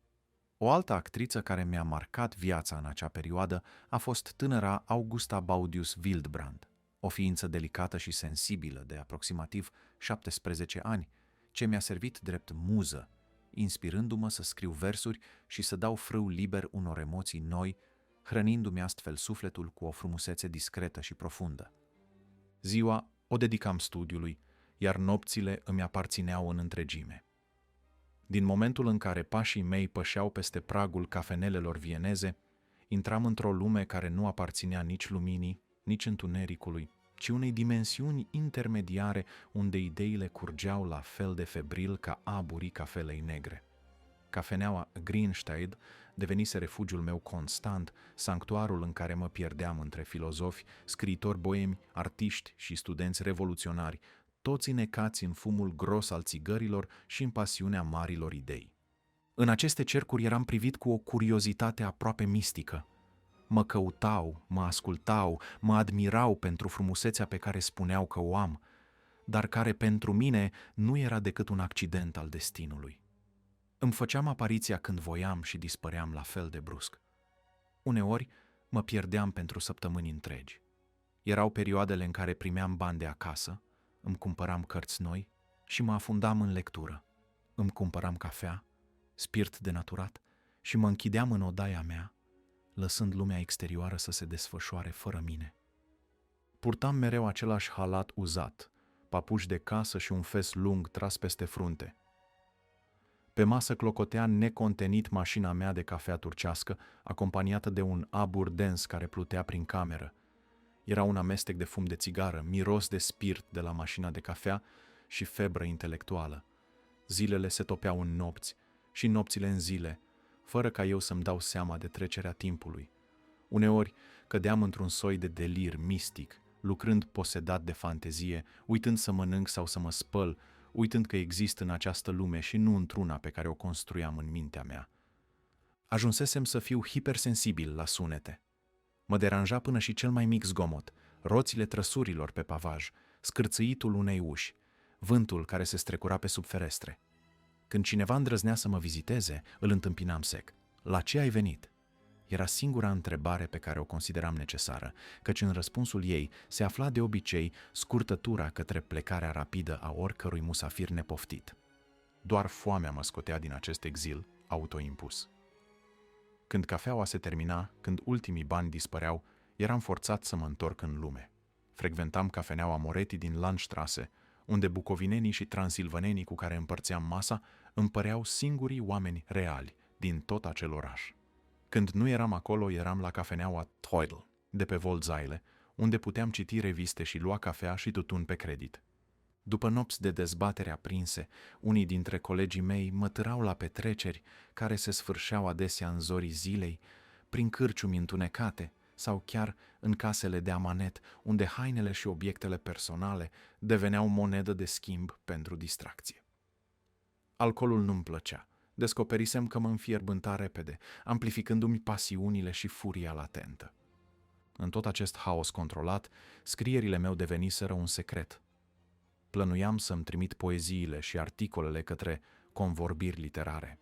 O altă actriță care mi-a marcat viața în acea perioadă a fost tânăra Augusta Baudius Wildbrand, o ființă delicată și sensibilă de aproximativ 17 ani, ce mi-a servit drept muză, inspirându-mă să scriu versuri și să dau frâu liber unor emoții noi, hrănindu-mi astfel sufletul cu o frumusețe discretă și profundă. Ziua o dedicam studiului, iar nopțile îmi aparțineau în întregime. Din momentul în care pașii mei pășeau peste pragul cafenelelor vieneze, intram într-o lume care nu aparținea nici luminii, nici întunericului, ci unei dimensiuni intermediare unde ideile curgeau la fel de febril ca aburii cafelei negre. Cafeneaua Greenstein devenise refugiul meu constant, sanctuarul în care mă pierdeam între filozofi, scriitori boemi, artiști și studenți revoluționari, toți înecați în fumul gros al țigărilor și în pasiunea marilor idei. În aceste cercuri eram privit cu o curiozitate aproape mistică. Mă căutau, mă ascultau, mă admirau pentru frumusețea pe care spuneau că o am, dar care pentru mine nu era decât un accident al destinului. Îmi făceam apariția când voiam și dispăream la fel de brusc. Uneori mă pierdeam pentru săptămâni întregi. Erau perioadele în care primeam bani de acasă, îmi cumpăram cărți noi și mă afundam în lectură. Îmi cumpăram cafea, spirit denaturat și mă închideam în odaia mea, lăsând lumea exterioară să se desfășoare fără mine. Purtam mereu același halat uzat, papuși de casă și un fes lung tras peste frunte. Pe masă clocotea necontenit mașina mea de cafea turcească, acompaniată de un abur dens care plutea prin cameră. Era un amestec de fum de țigară, miros de spirit de la mașina de cafea și febră intelectuală. Zilele se topeau în nopți și nopțile în zile, fără ca eu să-mi dau seama de trecerea timpului. Uneori cădeam într-un soi de delir mistic, lucrând posedat de fantezie, uitând să mănânc sau să mă spăl, uitând că exist în această lume și nu într-una pe care o construiam în mintea mea. Ajunsesem să fiu hipersensibil la sunete. Mă deranja până și cel mai mic zgomot, roțile trăsurilor pe pavaj, scârțâitul unei uși, vântul care se strecura pe sub ferestre. Când cineva îndrăznea să mă viziteze, îl întâmpinam sec. La ce ai venit? Era singura întrebare pe care o consideram necesară, căci în răspunsul ei se afla de obicei scurtătura către plecarea rapidă a oricărui musafir nepoftit. Doar foamea mă scotea din acest exil autoimpus. Când cafeaua se termina, când ultimii bani dispăreau, eram forțat să mă întorc în lume. Frecventam cafeneaua Moretti din Landstraße, unde bucovinenii și transilvanenii cu care împărțeam masa îmi păreau singurii oameni reali din tot acel oraș. Când nu eram acolo, eram la cafeneaua Teudel, de pe Volzaile, unde puteam citi reviste și lua cafea și tutun pe credit. După nopți de dezbatere aprinse, unii dintre colegii mei mă târau la petreceri care se sfârșeau adesea în zorii zilei, prin cârciumi întunecate sau chiar în casele de amanet, unde hainele și obiectele personale deveneau monedă de schimb pentru distracție. Alcoolul nu-mi plăcea. Descoperisem că mă înfierbânta repede, amplificându-mi pasiunile și furia latentă. În tot acest haos controlat, scrierile meu deveniseră un secret. Plănuiam să-mi trimit poeziile și articolele către convorbiri literare.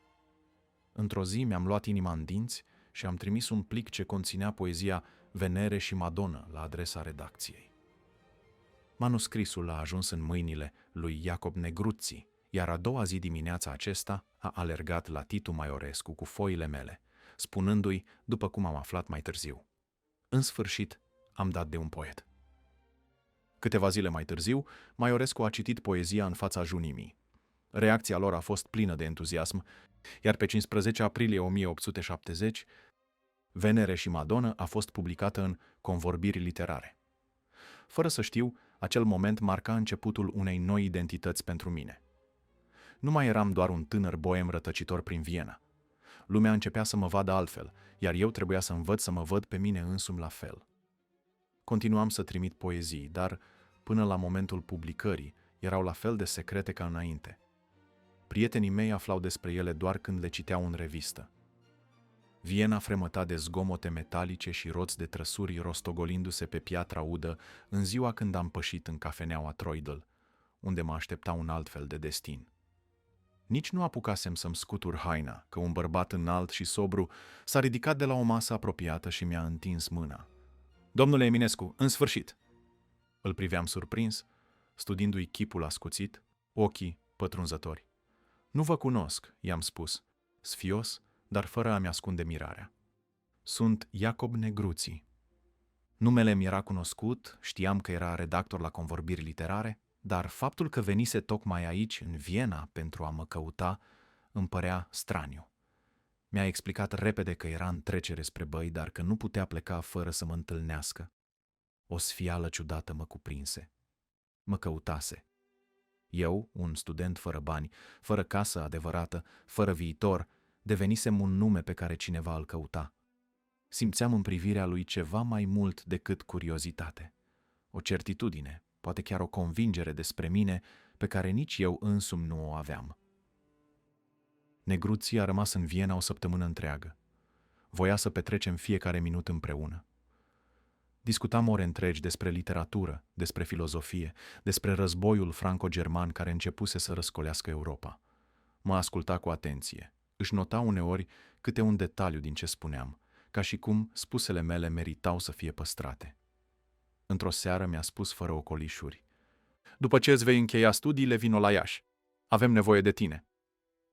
Într-o zi mi-am luat inima în dinți și am trimis un plic ce conținea poezia Venere și Madonna la adresa redacției. Manuscrisul a ajuns în mâinile lui Iacob Negruții, iar a doua zi dimineața acesta a alergat la Titu Maiorescu cu foile mele, spunându-i, după cum am aflat mai târziu: în sfârșit am dat de un poet. Câteva zile mai târziu, Maiorescu a citit poezia în fața junimii. Reacția lor a fost plină de entuziasm, iar pe 15 aprilie 1870, Venere și Madonna a fost publicată în Convorbiri literare. Fără să știu, acel moment marca începutul unei noi identități pentru mine. Nu mai eram doar un tânăr boem rătăcitor prin Viena. Lumea începea să mă vadă altfel, iar eu trebuia să învăț să mă văd pe mine însumi la fel. Continuam să trimit poezii, dar, până la momentul publicării, erau la fel de secrete ca înainte. Prietenii mei aflau despre ele doar când le citeau în revistă. Viena fremăta de zgomote metalice și roți de trăsuri rostogolindu-se pe piatra udă în ziua când am pășit în cafeneaua Teudel, unde mă aștepta un alt fel de destin. Nici nu apucasem să-mi scutur haina, că un bărbat înalt și sobru s-a ridicat de la o masă apropiată și mi-a întins mâna. Domnule Eminescu, în sfârșit! Îl priveam surprins, studiindu-i chipul ascuțit, ochii pătrunzători. Nu vă cunosc, i-am spus, sfios, dar fără a-mi ascunde mirarea. Sunt Iacob Negruții. Numele mi era cunoscut, știam că era redactor la Convorbiri literare, dar faptul că venise tocmai aici, în Viena, pentru a mă căuta, îmi părea straniu. Mi-a explicat repede că era în trecere spre Băi, dar că nu putea pleca fără să mă întâlnească. O sfială ciudată mă cuprinse. Mă căutase. Eu, un student fără bani, fără casă adevărată, fără viitor, devenisem un nume pe care cineva îl căuta. Simțeam în privirea lui ceva mai mult decât curiozitate. O certitudine, poate chiar o convingere despre mine pe care nici eu însumi nu o aveam. Negruții a rămas în Viena o săptămână întreagă. Voia să petrecem fiecare minut împreună. Discutam ore întregi despre literatură, despre filozofie, despre războiul franco-german care începuse să răscolească Europa. Mă asculta cu atenție. Își nota uneori câte un detaliu din ce spuneam, ca și cum spusele mele meritau să fie păstrate. Într-o seară mi-a spus fără ocolișuri: după ce îți vei încheia studiile, vino la Iași. Avem nevoie de tine.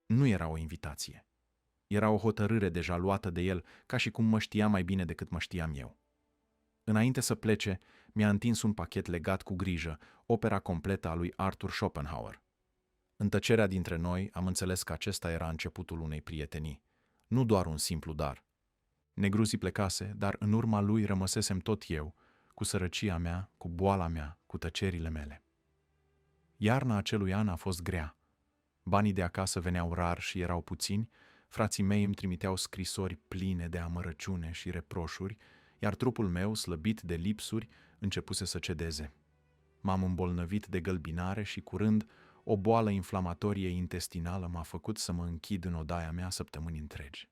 Nu era o invitație. Era o hotărâre deja luată de el, ca și cum mă știa mai bine decât mă știam eu. Înainte să plece, mi-a întins un pachet legat cu grijă, opera completă a lui Arthur Schopenhauer. În tăcerea dintre noi am înțeles că acesta era începutul unei prietenii, nu doar un simplu dar. Negruzi plecase, dar în urma lui rămăsesem tot eu, cu sărăcia mea, cu boala mea, cu tăcerile mele. Iarna acelui an a fost grea. Banii de acasă veneau rar și erau puțini, frații mei îmi trimiteau scrisori pline de amărăciune și reproșuri, iar trupul meu, slăbit de lipsuri, începuse să cedeze. M-am îmbolnăvit de gălbinare și, curând, o boală inflamatorie intestinală m-a făcut să mă închid în odaia mea săptămâni întregi.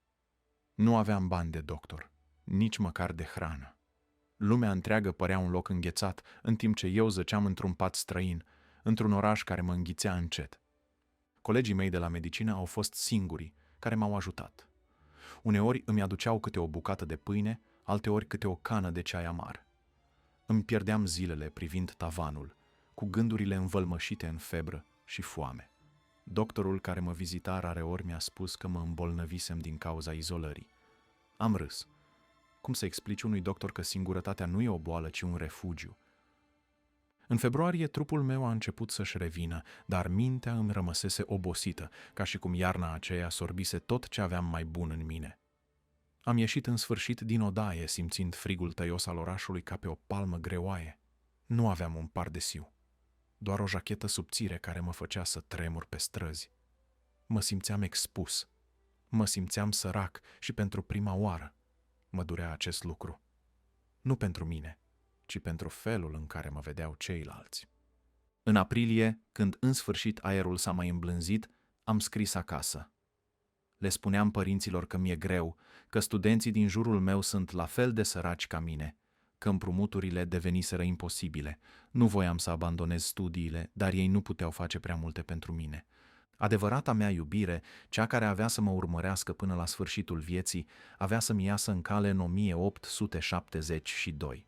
Nu aveam bani de doctor, nici măcar de hrană. Lumea întreagă părea un loc înghețat, în timp ce eu zăceam într-un pat străin, într-un oraș care mă înghițea încet. Colegii mei de la medicină au fost singurii care m-au ajutat. Uneori îmi aduceau câte o bucată de pâine, alteori câte o cană de ceai amar. Îmi pierdeam zilele privind tavanul, cu gândurile învălmășite în febră și foame. Doctorul care mă vizita rareori mi-a spus că mă îmbolnăvisem din cauza izolării. Am râs. Cum să explici unui doctor că singurătatea nu e o boală, ci un refugiu? În februarie, trupul meu a început să-și revină, dar mintea îmi rămăsese obosită, ca și cum iarna aceea sorbise tot ce aveam mai bun în mine. Am ieșit în sfârșit din odaie, simțind frigul tăios al orașului ca pe o palmă greoaie. Nu aveam un pardesiu, doar o jachetă subțire care mă făcea să tremur pe străzi. Mă simțeam expus, mă simțeam sărac și pentru prima oară mă durea acest lucru. Nu pentru mine, ci pentru felul în care mă vedeau ceilalți. În aprilie, când în sfârșit aerul s-a mai îmblânzit, am scris acasă. Le spuneam părinților că mi-e greu, că studenții din jurul meu sunt la fel de săraci ca mine, că împrumuturile deveniseră imposibile. Nu voiam să abandonez studiile, dar ei nu puteau face prea multe pentru mine. Adevărata mea iubire, cea care avea să mă urmărească până la sfârșitul vieții, avea să-mi iasă în cale în 1872.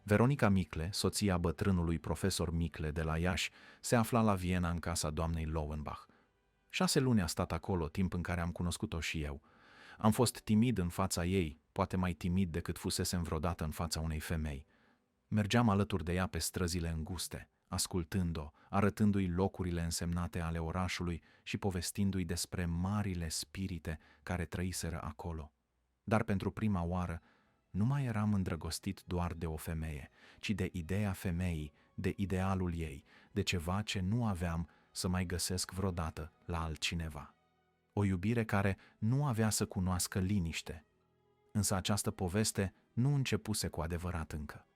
Veronica Micle, soția bătrânului profesor Micle de la Iași, se afla la Viena în casa doamnei Lowenbach. 6 luni a stat acolo, timp în care am cunoscut-o și eu. Am fost timid în fața ei, poate mai timid decât fusesem vreodată în fața unei femei. Mergeam alături de ea pe străzile înguste, ascultând-o, arătându-i locurile însemnate ale orașului și povestindu-i despre marile spirite care trăiseră acolo. Dar pentru prima oară nu mai eram îndrăgostit doar de o femeie, ci de ideea femeii, de idealul ei, de ceva ce nu aveam să mai găsesc vreodată la altcineva. O iubire care nu avea să cunoască liniște. Însă această poveste nu începuse cu adevărat încă.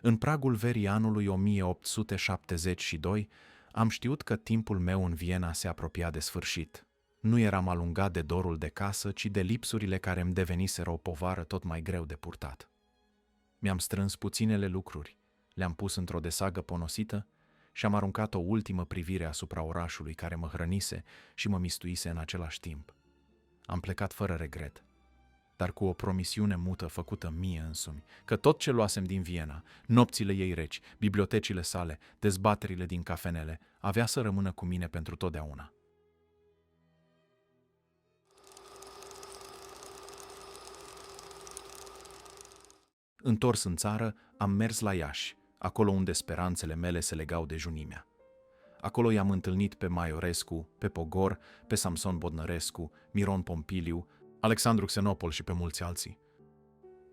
În pragul verii anului 1872 am știut că timpul meu în Viena se apropia de sfârșit. Nu eram alungat de dorul de casă, ci de lipsurile care îmi deveniseră o povară tot mai greu de purtat. Mi-am strâns puținele lucruri, le-am pus într-o desagă ponosită și am aruncat o ultimă privire asupra orașului care mă hrănise și mă mistuise în același timp. Am plecat fără regret, dar cu o promisiune mută făcută mie însumi, că tot ce luasem din Viena, nopțile ei reci, bibliotecile sale, dezbaterile din cafenele, avea să rămână cu mine pentru totdeauna. Întors în țară, am mers la Iași, acolo unde speranțele mele se legau de junimea. Acolo i-am întâlnit pe Maiorescu, pe Pogor, pe Samson Bodnărescu, Miron Pompiliu, Alexandru Xenopol și pe mulți alții.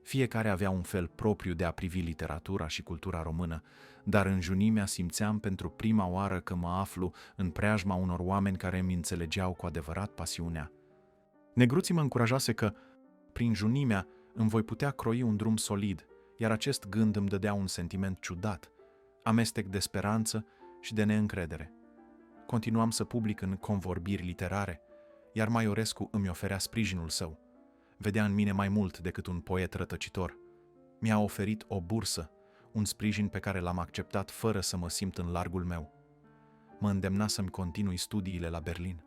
Fiecare avea un fel propriu de a privi literatura și cultura română, dar în junimea simțeam pentru prima oară că mă aflu în preajma unor oameni care îmi înțelegeau cu adevărat pasiunea. Negruții mă încurajase că, prin junimea, îmi voi putea croi un drum solid, iar acest gând îmi dădea un sentiment ciudat, amestec de speranță și de neîncredere. Continuam să public în convorbiri literare, iar Maiorescu îmi oferea sprijinul său. Vedea în mine mai mult decât un poet rătăcitor. Mi-a oferit o bursă, un sprijin pe care l-am acceptat fără să mă simt în largul meu. Mă îndemna să-mi continui studiile la Berlin.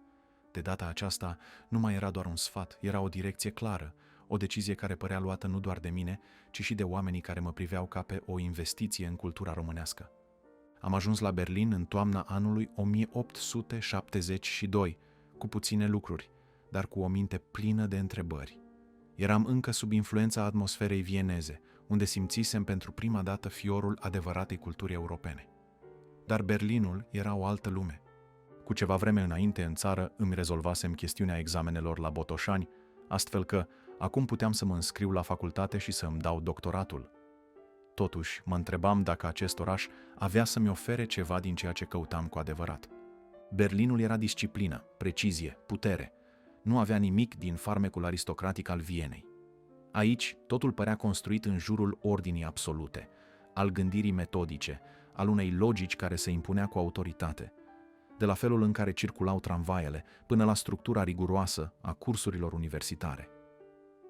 De data aceasta nu mai era doar un sfat, era o direcție clară, o decizie care părea luată nu doar de mine, ci și de oamenii care mă priveau ca pe o investiție în cultura românească. Am ajuns la Berlin în toamna anului 1872, cu puține lucruri, dar cu o minte plină de întrebări. Eram încă sub influența atmosferei vieneze, unde simțisem pentru prima dată fiorul adevăratei culturi europene. Dar Berlinul era o altă lume. Cu ceva vreme înainte în țară îmi rezolvasem chestiunea examenelor la Botoșani, astfel că acum puteam să mă înscriu la facultate și să îmi dau doctoratul. Totuși, mă întrebam dacă acest oraș avea să-mi ofere ceva din ceea ce căutam cu adevărat. Berlinul era disciplină, precizie, putere. Nu avea nimic din farmecul aristocratic al Vienei. Aici, totul părea construit în jurul ordinii absolute, al gândirii metodice, al unei logici care se impunea cu autoritate, de la felul în care circulau tramvaiele, până la structura riguroasă a cursurilor universitare.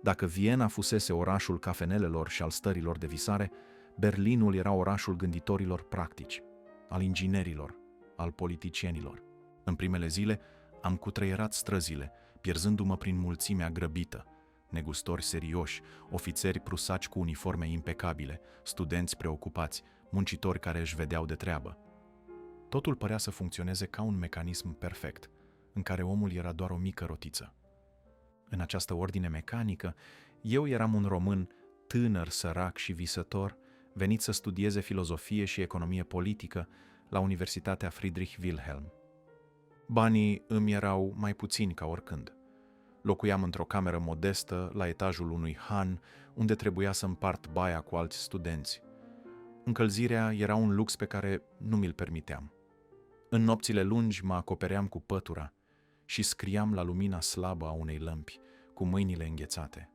Dacă Viena fusese orașul cafenelelor și al stărilor de visare, Berlinul era orașul gânditorilor practici, al inginerilor, al politicienilor. În primele zile am cutreierat străzile, pierzându-mă prin mulțimea grăbită, negustori serioși, ofițeri prusaci cu uniforme impecabile, studenți preocupați, muncitori care își vedeau de treabă. Totul părea să funcționeze ca un mecanism perfect, în care omul era doar o mică rotiță. În această ordine mecanică, eu eram un român tânăr, sărac și visător, venit să studieze filozofie și economie politică la Universitatea Friedrich Wilhelm. Banii îmi erau mai puțini ca oricând. Locuiam într-o cameră modestă la etajul unui han, unde trebuia să împart baia cu alți studenți. Încălzirea era un lux pe care nu mi-l permiteam. În nopțile lungi mă acopeream cu pătura și scriam la lumina slabă a unei lămpi, cu mâinile înghețate.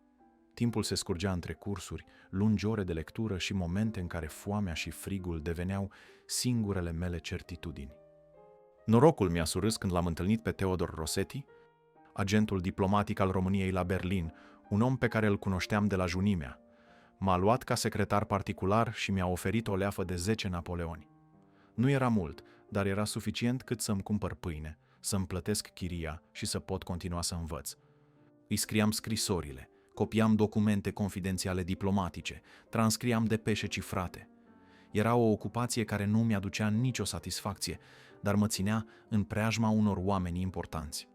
Timpul se scurgea între cursuri, lungi ore de lectură și momente în care foamea și frigul deveneau singurele mele certitudini. Norocul mi-a surâs când l-am întâlnit pe Teodor Rossetti, agentul diplomatic al României la Berlin, un om pe care îl cunoșteam de la junimea. M-a luat ca secretar particular și mi-a oferit o leafă de 10 napoleoni. Nu era mult, dar era suficient cât să-mi cumpăr pâine, să-mi plătesc chiria și să pot continua să învăț. Îi scriam scrisorile, copiam documente confidențiale diplomatice, transcriam depeșe cifrate. Era o ocupație care nu mi-aducea nicio satisfacție, dar mă ținea în preajma unor oameni importanți.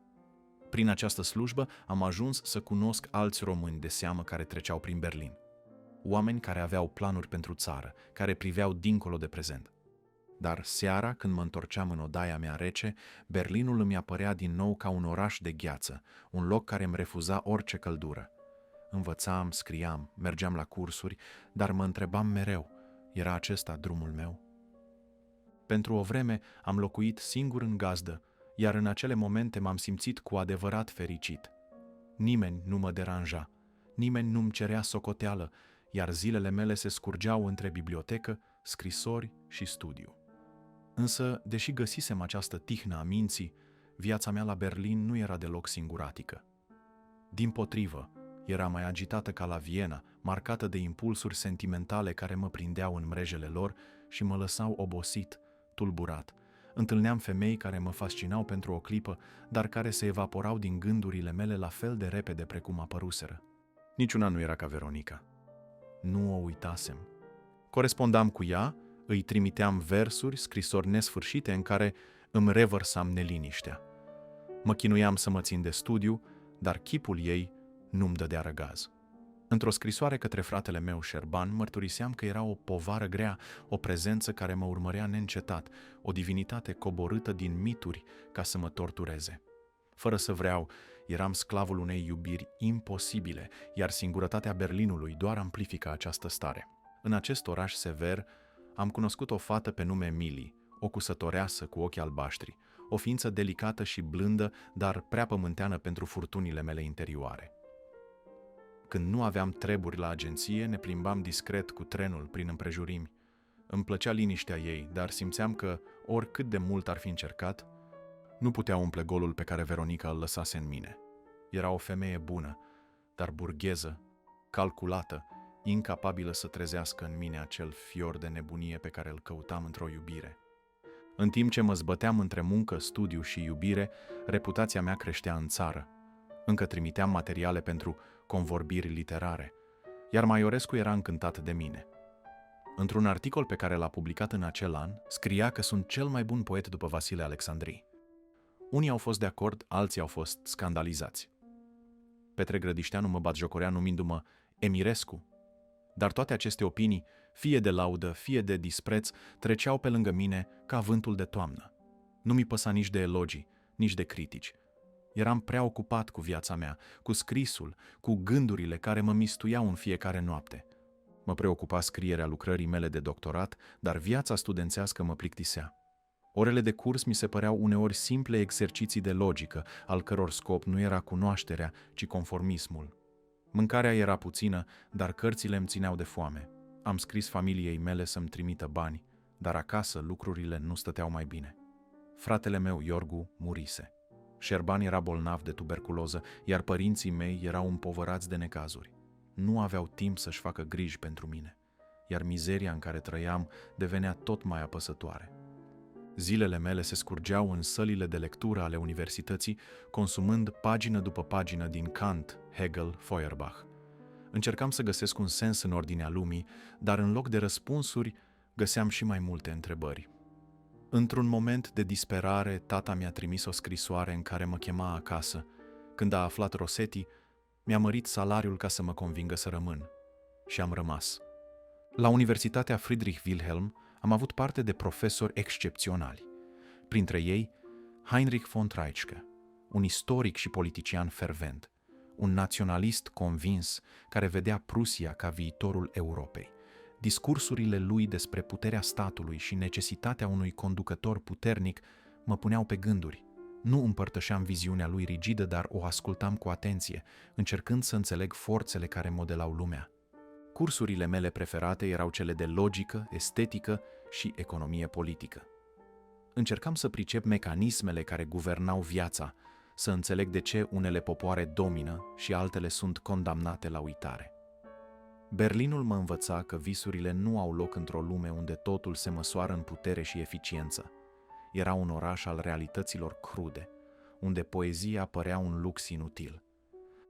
Prin această slujbă am ajuns să cunosc alți români de seamă care treceau prin Berlin. Oameni care aveau planuri pentru țară, care priveau dincolo de prezent. Dar seara, când mă întorceam în odaia mea rece, Berlinul îmi apărea din nou ca un oraș de gheață, un loc care îmi refuza orice căldură. Învățam, scriam, mergeam la cursuri, dar mă întrebam mereu, era acesta drumul meu? Pentru o vreme am locuit singur în gazdă, iar în acele momente m-am simțit cu adevărat fericit. Nimeni nu mă deranja, nimeni nu-mi cerea socoteală, iar zilele mele se scurgeau între bibliotecă, scrisori și studiu. Însă, deși găsisem această tihnă a minții, viața mea la Berlin nu era deloc singuratică. Dimpotrivă, era mai agitată ca la Viena, marcată de impulsuri sentimentale care mă prindeau în mrejele lor și mă lăsau obosit, tulburat. Întâlneam femei care mă fascinau pentru o clipă, dar care se evaporau din gândurile mele la fel de repede precum apăruseră. Niciuna nu era ca Veronica. Nu o uitasem. Corespondam cu ea, îi trimiteam versuri, scrisori nesfârșite în care îmi revărsam neliniștea. Mă chinuiam să mă țin de studiu, dar chipul ei nu-mi dădea răgaz. Într-o scrisoare către fratele meu, Șerban, mărturiseam că era o povară grea, o prezență care mă urmărea neîncetat, o divinitate coborâtă din mituri ca să mă tortureze. Fără să vreau, eram sclavul unei iubiri imposibile, iar singurătatea Berlinului doar amplifica această stare. În acest oraș sever am cunoscut o fată pe nume Mili, o cusătoreasă cu ochi albaștri, o ființă delicată și blândă, dar prea pământeană pentru furtunile mele interioare. Când nu aveam treburi la agenție, ne plimbam discret cu trenul prin împrejurimi. Îmi plăcea liniștea ei, dar simțeam că, oricât de mult ar fi încercat, nu putea umple golul pe care Veronica îl lăsase în mine. Era o femeie bună, dar burgheză, calculată, incapabilă să trezească în mine acel fior de nebunie pe care îl căutam într-o iubire. În timp ce mă zbăteam între muncă, studiu și iubire, reputația mea creștea în țară. Încă trimiteam materiale pentru convorbiri literare, iar Maiorescu era încântat de mine. Într-un articol pe care l-a publicat în acel an, scria că sunt cel mai bun poet după Vasile Alexandrii. Unii au fost de acord, alții au fost scandalizați. Petre Grădișteanu mă batjocorea numindu-mă Emirescu. Dar toate aceste opinii, fie de laudă, fie de dispreț, treceau pe lângă mine ca vântul de toamnă. Nu mi păsa nici de elogii, nici de critici. Eram prea ocupat cu viața mea, cu scrisul, cu gândurile care mă mistuiau în fiecare noapte. Mă preocupa scrierea lucrării mele de doctorat, dar viața studențească mă plictisea. Orele de curs mi se păreau uneori simple exerciții de logică, al căror scop nu era cunoașterea, ci conformismul. Mâncarea era puțină, dar cărțile îmi țineau de foame. Am scris familiei mele să-mi trimită bani, dar acasă lucrurile nu stăteau mai bine. Fratele meu, Iorgu, murise. Șerban era bolnav de tuberculoză, iar părinții mei erau împovărați de necazuri. Nu aveau timp să-și facă griji pentru mine, iar mizeria în care trăiam devenea tot mai apăsătoare. Zilele mele se scurgeau în sălile de lectură ale universității, consumând pagină după pagină din Kant, Hegel, Feuerbach. Încercam să găsesc un sens în ordinea lumii, dar în loc de răspunsuri, găseam și mai multe întrebări. Într-un moment de disperare, tata mi-a trimis o scrisoare în care mă chema acasă. Când a aflat Rosetti, mi-a mărit salariul ca să mă convingă să rămân. Și am rămas. La Universitatea Friedrich Wilhelm am avut parte de profesori excepționali. Printre ei, Heinrich von Treitschke, un istoric și politician fervent, un naționalist convins care vedea Prusia ca viitorul Europei. Discursurile lui despre puterea statului și necesitatea unui conducător puternic mă puneau pe gânduri. Nu împărtășeam viziunea lui rigidă, dar o ascultam cu atenție, încercând să înțeleg forțele care modelau lumea. Cursurile mele preferate erau cele de logică, estetică și economie politică. Încercam să pricep mecanismele care guvernau viața, să înțeleg de ce unele popoare domină și altele sunt condamnate la uitare. Berlinul mă învăța că visurile nu au loc într-o lume unde totul se măsoară în putere și eficiență. Era un oraș al realităților crude, unde poezia părea un lux inutil.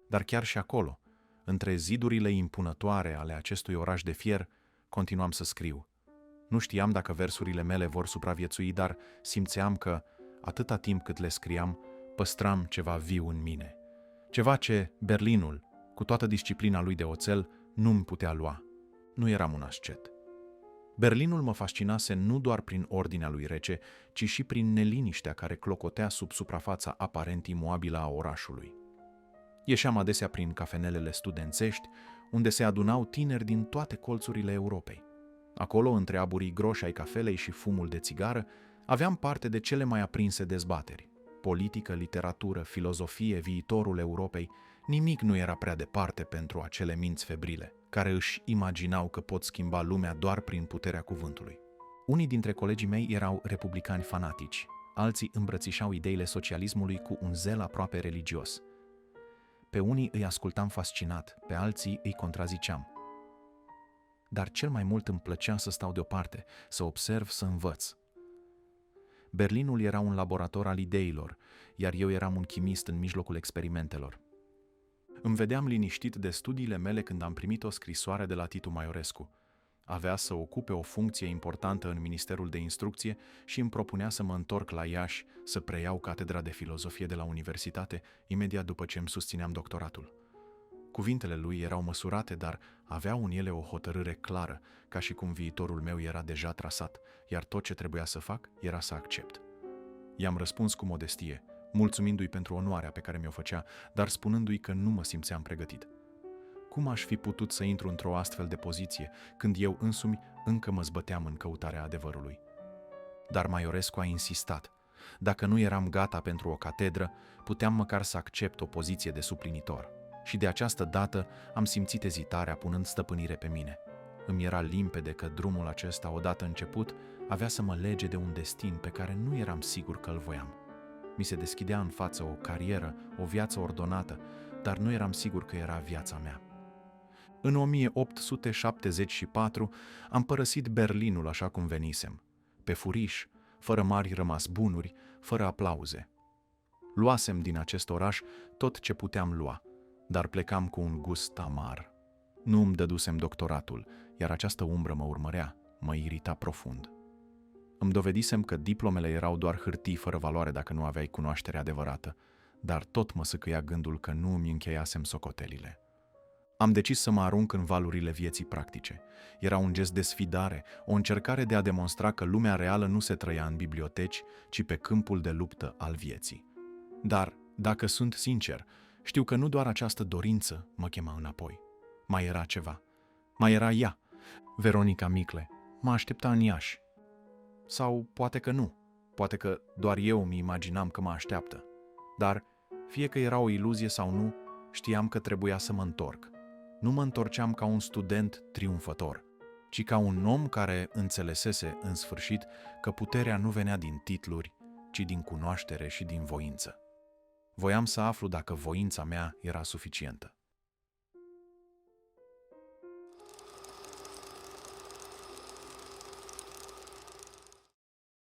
Dar chiar și acolo, între zidurile impunătoare ale acestui oraș de fier, continuam să scriu. Nu știam dacă versurile mele vor supraviețui, dar simțeam că, atâta timp cât le scriam, păstram ceva viu în mine. Ceva ce Berlinul, cu toată disciplina lui de oțel, nu-mi putea lua. Nu eram un ascet. Berlinul mă fascinase nu doar prin ordinea lui rece, ci și prin neliniștea care clocotea sub suprafața aparent imobilă a orașului. Ieșeam adesea prin cafenelele studențești, unde se adunau tineri din toate colțurile Europei. Acolo, între aburii groși ai cafelei și fumul de țigară, aveam parte de cele mai aprinse dezbateri. Politică, literatură, filozofie, viitorul Europei, nimic nu era prea departe pentru acele minți febrile, care își imaginau că pot schimba lumea doar prin puterea cuvântului. Unii dintre colegii mei erau republicani fanatici, alții îmbrățișau ideile socialismului cu un zel aproape religios. Pe unii îi ascultam fascinat, pe alții îi contraziceam. Dar cel mai mult îmi plăcea să stau deoparte, să observ, să învăț. Berlinul era un laborator al ideilor, iar eu eram un chimist în mijlocul experimentelor. Îmi vedeam liniștit de studiile mele când am primit o scrisoare de la Titu Maiorescu. Avea să ocupe o funcție importantă în Ministerul de Instrucție și îmi propunea să mă întorc la Iași să preiau catedra de filozofie de la universitate, imediat după ce îmi susțineam doctoratul. Cuvintele lui erau măsurate, dar aveau în ele o hotărâre clară, ca și cum viitorul meu era deja trasat, iar tot ce trebuia să fac era să accept. I-am răspuns cu modestie, mulțumindu-i pentru onoarea pe care mi-o făcea, dar spunându-i că nu mă simțeam pregătit. Cum aș fi putut să intru într-o astfel de poziție, când eu însumi încă mă zbăteam în căutarea adevărului? Dar Maiorescu a insistat. Dacă nu eram gata pentru o catedră, puteam măcar să accept o poziție de suplinitor. Și de această dată am simțit ezitarea punând stăpânire pe mine. Îmi era limpede că drumul acesta, odată început, avea să mă lege de un destin pe care nu eram sigur că îl voiam. Mi se deschidea în față o carieră, o viață ordonată, dar nu eram sigur că era viața mea. În 1874 am părăsit Berlinul așa cum venisem, pe furiș, fără mari rămas bunuri, fără aplauze. Luasem din acest oraș tot ce puteam lua, dar plecam cu un gust amar. Nu îmi dădusem doctoratul, iar această umbră mă urmărea, mă irita profund. Îmi dovedisem că diplomele erau doar hârtii fără valoare dacă nu aveai cunoaștere adevărată, dar tot mă săcăia gândul că nu îmi încheiasem socotelile. Am decis să mă arunc în valurile vieții practice. Era un gest de sfidare, o încercare de a demonstra că lumea reală nu se trăia în biblioteci, ci pe câmpul de luptă al vieții. Dar, dacă sunt sincer, știu că nu doar această dorință mă chema înapoi. Mai era ceva. Mai era ea, Veronica Micle. Mă aștepta în Iași. Sau poate că nu. Poate că doar eu mi imaginam că mă așteaptă. Dar, fie că era o iluzie sau nu, știam că trebuia să mă întorc. Nu mă întorceam ca un student triumfător, ci ca un om care înțelesese în sfârșit că puterea nu venea din titluri, ci din cunoaștere și din voință. Voiam să aflu dacă voința mea era suficientă.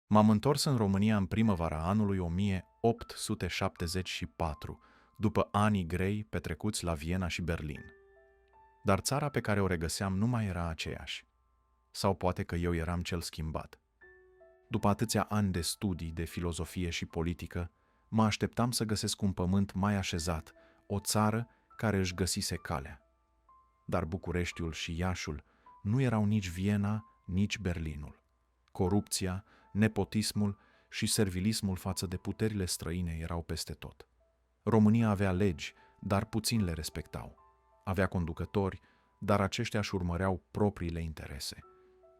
M-am întors în România în primăvara anului 1874, după anii grei petrecuți la Viena și Berlin. Dar țara pe care o regăseam nu mai era aceeași. Sau poate că eu eram cel schimbat. După atâția ani de studii de filozofie și politică, mă așteptam să găsesc un pământ mai așezat, o țară care își găsise calea. Dar Bucureștiul și Iașul nu erau nici Viena, nici Berlinul. Corupția, nepotismul și servilismul față de puterile străine erau peste tot. România avea legi, dar puțin le respectau. Avea conducători, dar aceștia își urmăreau propriile interese.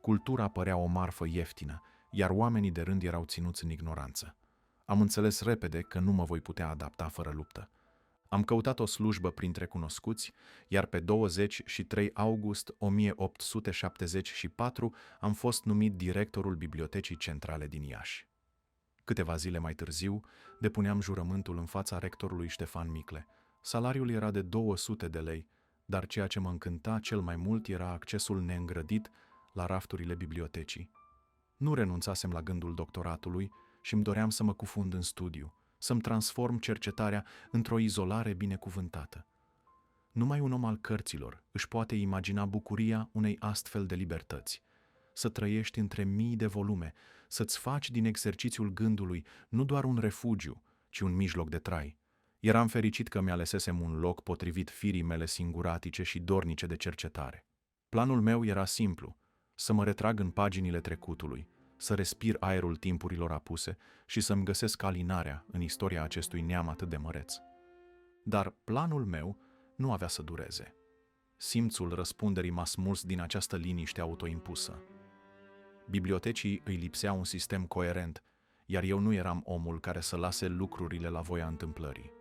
Cultura părea o marfă ieftină, iar oamenii de rând erau ținuți în ignoranță. Am înțeles repede că nu mă voi putea adapta fără luptă. Am căutat o slujbă printre cunoscuți, iar pe 23 august 1874 am fost numit directorul Bibliotecii Centrale din Iași. Câteva zile mai târziu, depuneam jurământul în fața rectorului Ștefan Micle. Salariul era de 200 de lei, dar ceea ce mă încânta cel mai mult era accesul neîngrădit la rafturile bibliotecii. Nu renunțasem la gândul doctoratului și îmi doream să mă cufund în studiu, să-mi transform cercetarea într-o izolare binecuvântată. Numai un om al cărților își poate imagina bucuria unei astfel de libertăți. Să trăiești între mii de volume, să-ți faci din exercițiul gândului nu doar un refugiu, ci un mijloc de trai. Eram fericit că mi-alesesem un loc potrivit firii mele singuratice și dornice de cercetare. Planul meu era simplu, să mă retrag în paginile trecutului, să respir aerul timpurilor apuse și să-mi găsesc alinarea în istoria acestui neam atât de măreț. Dar planul meu nu avea să dureze. Simțul răspunderii m-a smuls din această liniște autoimpusă. Bibliotecii îi lipsea un sistem coerent, iar eu nu eram omul care să lase lucrurile la voia întâmplării.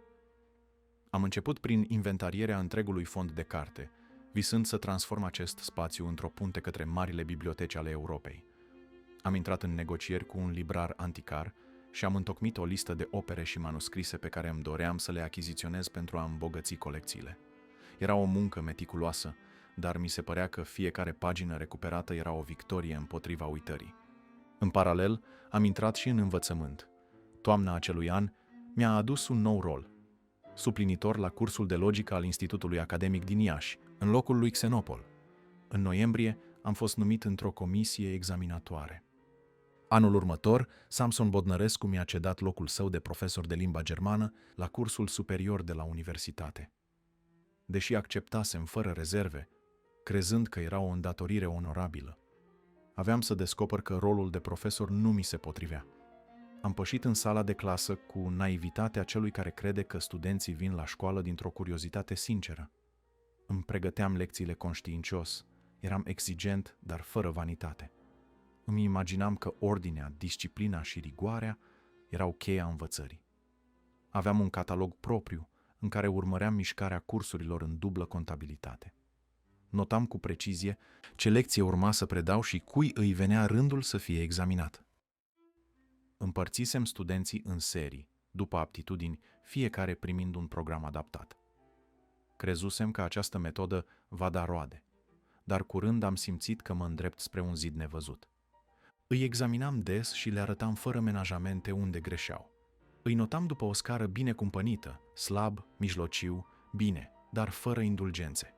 Am început prin inventarierea întregului fond de carte, visând să transform acest spațiu într-o punte către marile biblioteci ale Europei. Am intrat în negocieri cu un librar anticar și am întocmit o listă de opere și manuscrise pe care îmi doream să le achiziționez pentru a îmbogăți colecțiile. Era o muncă meticuloasă, dar mi se părea că fiecare pagină recuperată era o victorie împotriva uitării. În paralel, am intrat și în învățământ. Toamna acelui an mi-a adus un nou rol. Suplinitor la cursul de logică al Institutului Academic din Iași, în locul lui Xenopol. În noiembrie am fost numit într-o comisie examinatoare. Anul următor, Samson Bodnărescu mi-a cedat locul său de profesor de limba germană la cursul superior de la universitate. Deși acceptasem fără rezerve, crezând că era o îndatorire onorabilă, aveam să descoper că rolul de profesor nu mi se potrivea. Am pășit în sala de clasă cu naivitatea celui care crede că studenții vin la școală dintr-o curiozitate sinceră. Îmi pregăteam lecțiile conștiincios, eram exigent, dar fără vanitate. Îmi imaginam că ordinea, disciplina și rigoarea erau cheia învățării. Aveam un catalog propriu în care urmăream mișcarea cursurilor în dublă contabilitate. Notam cu precizie ce lecție urma să predau și cui îi venea rândul să fie examinat. Împărțisem studenții în serii, după aptitudini, fiecare primind un program adaptat. Crezusem că această metodă va da roade, dar curând am simțit că mă îndrept spre un zid nevăzut. Îi examinam des și le arătam fără menajamente unde greșeau. Îi notam după o scară bine cumpănită, slab, mijlociu, bine, dar fără indulgențe.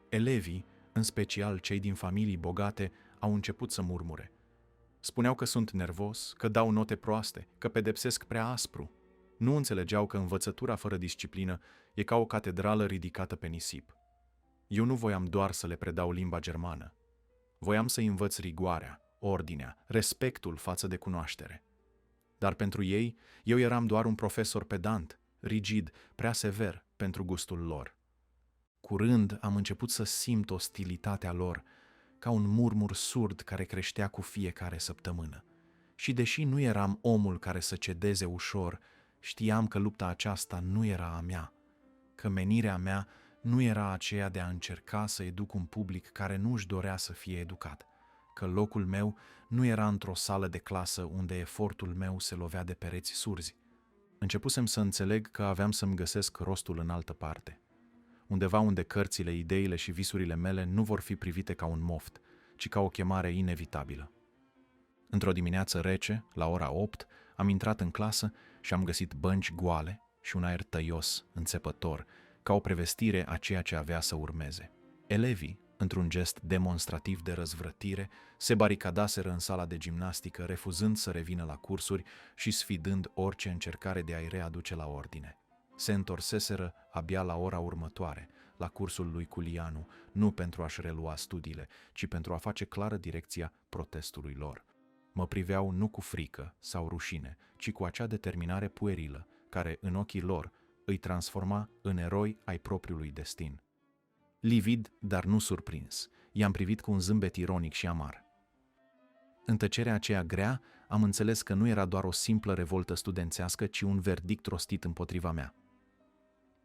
Elevii, în special cei din familii bogate, au început să murmure. Spuneau că sunt nervos, că dau note proaste, că pedepsesc prea aspru. Nu înțelegeau că învățătura fără disciplină e ca o catedrală ridicată pe nisip. Eu nu voiam doar să le predau limba germană. Voiam să învăț rigoarea, ordinea, respectul față de cunoaștere. Dar pentru ei, eu eram doar un profesor pedant, rigid, prea sever pentru gustul lor. Curând am început să simt ostilitatea lor, ca un murmur surd care creștea cu fiecare săptămână. Și deși nu eram omul care să cedeze ușor, știam că lupta aceasta nu era a mea, că menirea mea nu era aceea de a încerca să educ un public care nu își dorea să fie educat, că locul meu nu era într-o sală de clasă unde efortul meu se lovea de pereți surzi. Începusem să înțeleg că aveam să-mi găsesc rostul în altă parte, undeva unde cărțile, ideile și visurile mele nu vor fi privite ca un moft, ci ca o chemare inevitabilă. Într-o dimineață rece, la ora 8, am intrat în clasă și am găsit bănci goale și un aer tăios, înțepător, ca o prevestire a ceea ce avea să urmeze. Elevii, într-un gest demonstrativ de răzvrătire, se baricadaseră în sala de gimnastică, refuzând să revină la cursuri și sfidând orice încercare de a-i readuce la ordine. Se întorseseră abia la ora următoare, la cursul lui Culianu, nu pentru a-și relua studiile, ci pentru a face clară direcția protestului lor. Mă priveau nu cu frică sau rușine, ci cu acea determinare puerilă, care, în ochii lor, îi transforma în eroi ai propriului destin. Livid, dar nu surprins, i-am privit cu un zâmbet ironic și amar. În tăcerea aceea grea, am înțeles că nu era doar o simplă revoltă studențească, ci un verdict rostit împotriva mea.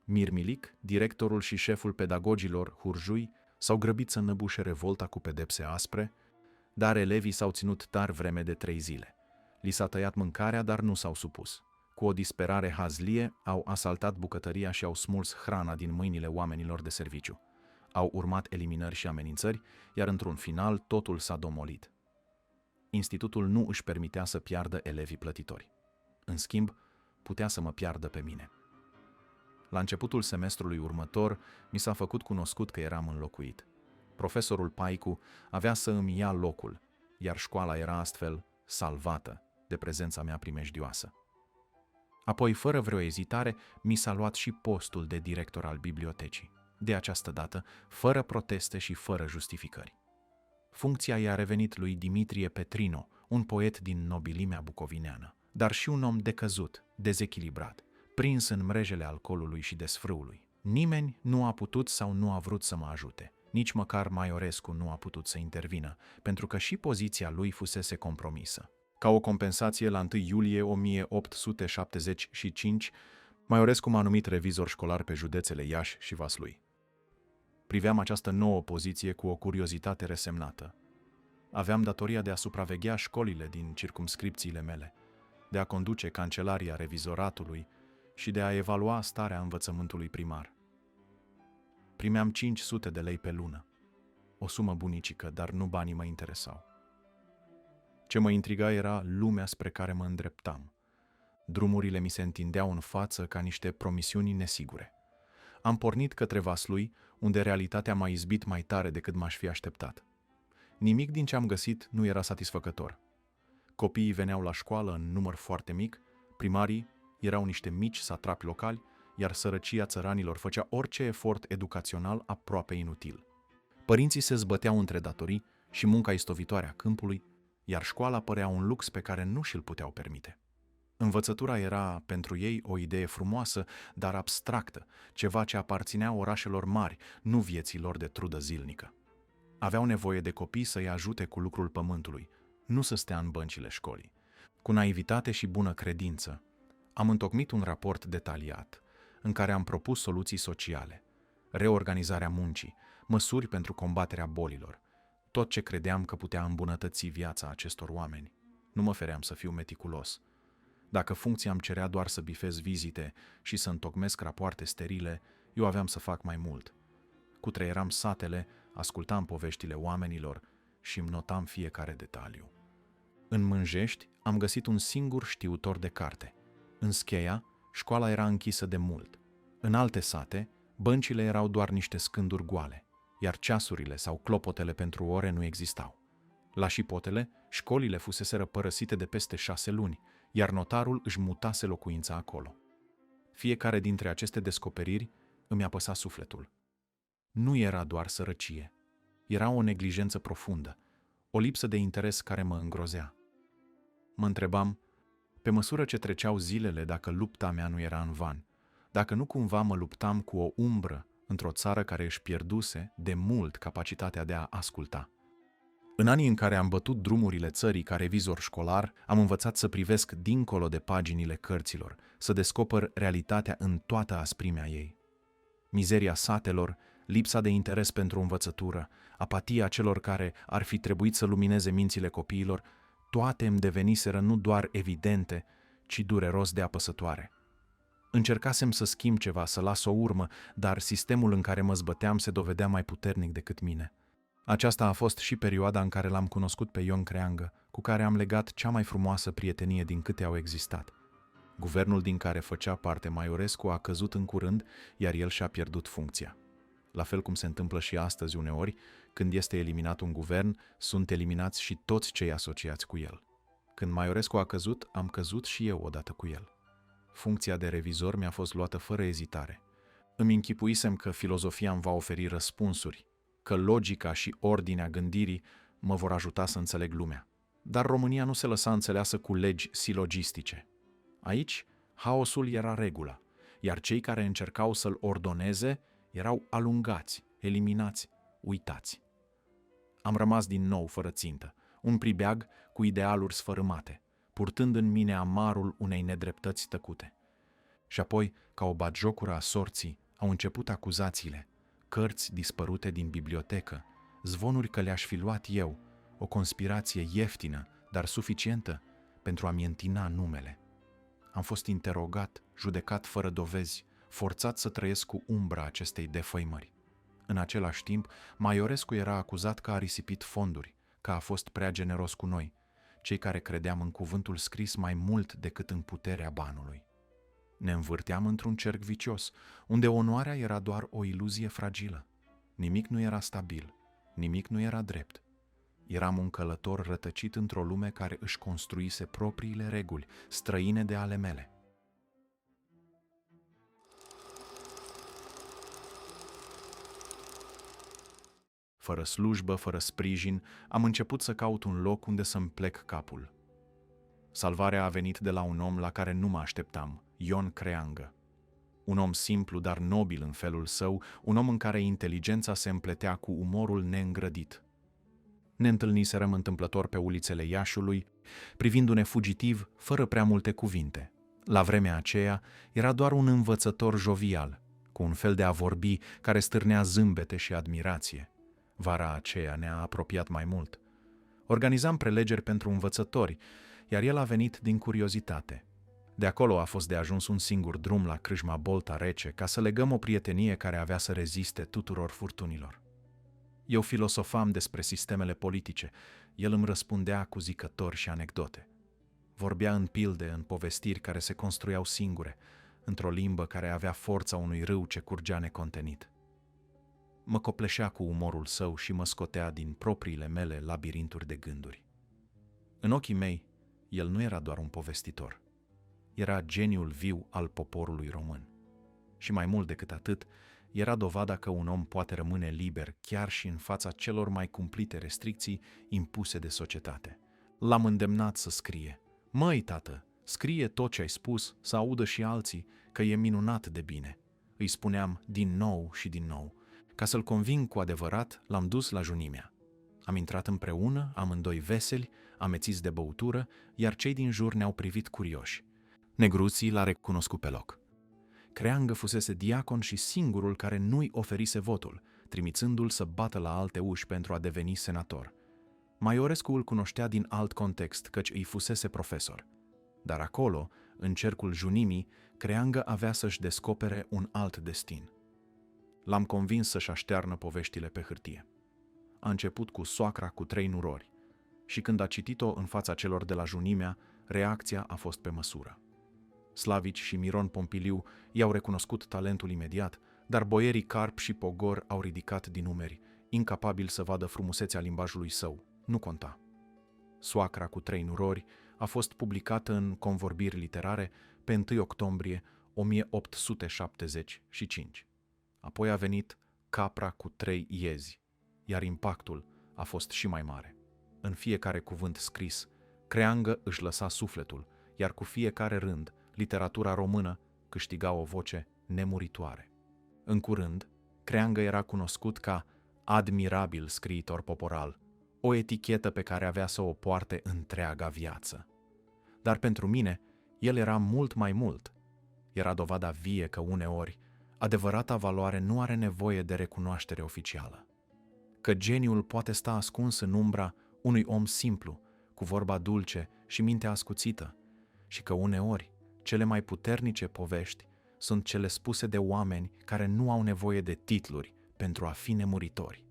Mirmilic, directorul și șeful pedagogilor, Hurjui, s-au grăbit să înăbușe revolta cu pedepse aspre, dar elevii s-au ținut tari vreme de 3 zile. Li s-a tăiat mâncarea, dar nu s-au supus. Cu o disperare hazlie, au asaltat bucătăria și au smuls hrana din mâinile oamenilor de serviciu. Au urmat eliminări și amenințări, iar într-un final totul s-a domolit. Institutul nu își permitea să piardă elevii plătitori. În schimb, putea să mă piardă pe mine. La începutul semestrului următor, mi s-a făcut cunoscut că eram înlocuit. Profesorul Paicu avea să îmi ia locul, iar școala era astfel salvată de prezența mea primejdioasă. Apoi, fără vreo ezitare, mi s-a luat și postul de director al bibliotecii. De această dată, fără proteste și fără justificări. Funcția i-a revenit lui Dimitrie Petrino, un poet din nobilimea bucovineană, dar și un om decăzut, dezechilibrat, prins în mrejele alcoolului și desfrâului. Nimeni nu a putut sau nu a vrut să mă ajute. Nici măcar Maiorescu nu a putut să intervină, pentru că și poziția lui fusese compromisă. Ca o compensație, la 1 iulie 1875, Maiorescu m-a numit revizor școlar pe județele Iași și Vaslui. Priveam această nouă poziție cu o curiozitate resemnată. Aveam datoria de a supraveghea școlile din circumscripțiile mele, de a conduce cancelaria revizoratului și de a evalua starea învățământului primar. Primeam 500 de lei pe lună, o sumă bunicică, dar nu banii mă interesau. Ce mă intriga era lumea spre care mă îndreptam. Drumurile mi se întindeau în față ca niște promisiuni nesigure. Am pornit către Vaslui, unde realitatea m-a izbit mai tare decât m-aș fi așteptat. Nimic din ce am găsit nu era satisfăcător. Copiii veneau la școală în număr foarte mic, primarii erau niște mici satrapi locali, iar sărăcia țăranilor făcea orice efort educațional aproape inutil. Părinții se zbăteau între datorii și munca istovitoare a câmpului, iar școala părea un lux pe care nu și-l puteau permite. Învățătura era pentru ei o idee frumoasă, dar abstractă, ceva ce aparținea orașelor mari, nu vieții lor de trudă zilnică. Aveau nevoie de copii să-i ajute cu lucrul pământului, nu să stea în băncile școlii. Cu naivitate și bună credință, am întocmit un raport detaliat, în care am propus soluții sociale, reorganizarea muncii, măsuri pentru combaterea bolilor, tot ce credeam că putea îmbunătăți viața acestor oameni. Nu mă feream să fiu meticulos. Dacă funcția îmi cerea doar să bifez vizite și să întocmesc rapoarte sterile, eu aveam să fac mai mult. Cutreieram satele, ascultam poveștile oamenilor și îmi notam fiecare detaliu. În Mânjești am găsit un singur știutor de carte. În Scheia, școala era închisă de mult. În alte sate, băncile erau doar niște scânduri goale, iar ceasurile sau clopotele pentru ore nu existau. La Șipotele, școlile fuseseră părăsite de peste 6 luni, iar notarul își mutase locuința acolo. Fiecare dintre aceste descoperiri îmi apăsa sufletul. Nu era doar sărăcie. Era o neglijență profundă, o lipsă de interes care mă îngrozea. Mă întrebam, pe măsură ce treceau zilele, dacă lupta mea nu era în van, dacă nu cumva mă luptam cu o umbră într-o țară care își pierduse de mult capacitatea de a asculta. În anii în care am bătut drumurile țării ca revizor școlar, am învățat să privesc dincolo de paginile cărților, să descoper realitatea în toată asprimea ei. Mizeria satelor, lipsa de interes pentru învățătură, apatia celor care ar fi trebuit să lumineze mințile copiilor, toate îmi deveniseră nu doar evidente, ci dureros de apăsătoare. Încercasem să schimb ceva, să las o urmă, dar sistemul în care mă zbăteam se dovedea mai puternic decât mine. Aceasta a fost și perioada în care l-am cunoscut pe Ion Creangă, cu care am legat cea mai frumoasă prietenie din câte au existat. Guvernul din care făcea parte Maiorescu a căzut în curând, iar el și-a pierdut funcția. La fel cum se întâmplă și astăzi uneori, când este eliminat un guvern, sunt eliminați și toți cei asociați cu el. Când Maiorescu a căzut, am căzut și eu odată cu el. Funcția de revizor mi-a fost luată fără ezitare. Îmi închipuisem că filozofia îmi va oferi răspunsuri, că logica și ordinea gândirii mă vor ajuta să înțeleg lumea. Dar România nu se lăsa înțeleasă cu legi silogistice. Aici, haosul era regula, iar cei care încercau să-l ordoneze erau alungați, eliminați, uitați. Am rămas din nou fără țintă, un pribeag cu idealuri sfărâmate, purtând în mine amarul unei nedreptăți tăcute. Și apoi, ca o batjocură a sorții, au început acuzațiile, cărți dispărute din bibliotecă, zvonuri că le-aș fi luat eu, o conspirație ieftină, dar suficientă pentru a-mi întina numele. Am fost interogat, judecat fără dovezi, forțat să trăiesc cu umbra acestei defăimări. În același timp, Maiorescu era acuzat că a risipit fonduri, că a fost prea generos cu noi, cei care credeam în cuvântul scris mai mult decât în puterea banului. Ne învârteam într-un cerc vicios, unde onoarea era doar o iluzie fragilă. Nimic nu era stabil, nimic nu era drept. Eram un călător rătăcit într-o lume care își construise propriile reguli, străine de ale mele. Fără slujbă, fără sprijin, am început să caut un loc unde să-mi plec capul. Salvarea a venit de la un om la care nu mă așteptam, Ion Creangă. Un om simplu, dar nobil în felul său, un om în care inteligența se împletea cu umorul neîngrădit. Ne întâlniserăm întâmplător pe ulițele Iașiului, privindu-ne fugitiv, fără prea multe cuvinte. La vremea aceea era doar un învățător jovial, cu un fel de a vorbi care stârnea zâmbete și admirație. Vara aceea ne-a apropiat mai mult. Organizam prelegeri pentru învățători, iar el a venit din curiozitate. De acolo a fost de ajuns un singur drum la crâșma Bolta Rece, ca să legăm o prietenie care avea să reziste tuturor furtunilor. Eu filosofam despre sistemele politice, el îmi răspundea cu zicători și anecdote. Vorbea în pilde, în povestiri care se construiau singure, într-o limbă care avea forța unui râu ce curgea necontenit. Mă copleșea cu umorul său și mă scotea din propriile mele labirinturi de gânduri. În ochii mei, el nu era doar un povestitor. Era geniul viu al poporului român. Și mai mult decât atât, era dovada că un om poate rămâne liber chiar și în fața celor mai cumplite restricții impuse de societate. L-am îndemnat să scrie. Măi, tată, scrie tot ce ai spus, să audă și alții, că e minunat de bine. Îi spuneam din nou și din nou. Ca să-l conving cu adevărat, l-am dus la Junimea. Am intrat împreună, amândoi veseli, amețiți de băutură, iar cei din jur ne-au privit curioși. Negruții l-a recunoscut pe loc. Creangă fusese diacon și singurul care nu-i oferise votul, trimițându-l să bată la alte uși pentru a deveni senator. Maiorescu îl cunoștea din alt context, căci îi fusese profesor. Dar acolo, în cercul Junimii, Creangă avea să-și descopere un alt destin. L-am convins să-și aștearnă poveștile pe hârtie. A început cu Soacra cu 3 nurori și când a citit-o în fața celor de la Junimea, reacția a fost pe măsură. Slavici și Miron Pompiliu i-au recunoscut talentul imediat, dar boierii Carp și Pogor au ridicat din umeri, incapabili să vadă frumusețea limbajului său. Nu conta. Soacra cu 3 nurori a fost publicată în Convorbiri literare pe 1 octombrie 1875. Apoi a venit capra cu 3 iezi, iar impactul a fost și mai mare. În fiecare cuvânt scris, Creangă își lăsa sufletul, iar cu fiecare rând, literatura română câștiga o voce nemuritoare. În curând, Creangă era cunoscut ca admirabil scriitor poporal, o etichetă pe care avea să o poarte întreaga viață. Dar pentru mine, el era mult mai mult. Era dovada vie că uneori, adevărata valoare nu are nevoie de recunoaștere oficială. Că geniul poate sta ascuns în umbra unui om simplu, cu vorba dulce și mintea ascuțită, și că uneori cele mai puternice povești sunt cele spuse de oameni care nu au nevoie de titluri pentru a fi nemuritori.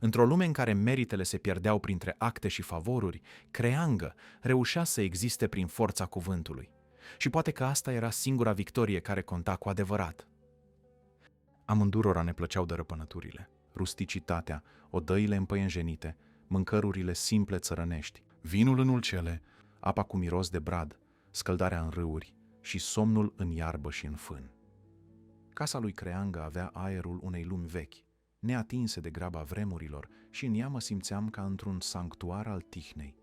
Într-o lume în care meritele se pierdeau printre acte și favoruri, Creangă reușea să existe prin forța cuvântului. Și poate că asta era singura victorie care conta cu adevărat. Amândurora ne plăceau dărăpânăturile, rusticitatea, odăile împăienjenite, mâncărurile simple țărănești, vinul în ulcele, apa cu miros de brad, scăldarea în râuri și somnul în iarbă și în fân. Casa lui Creangă avea aerul unei lumi vechi, neatinse de graba vremurilor, și în ea mă simțeam ca într-un sanctuar al tihnei.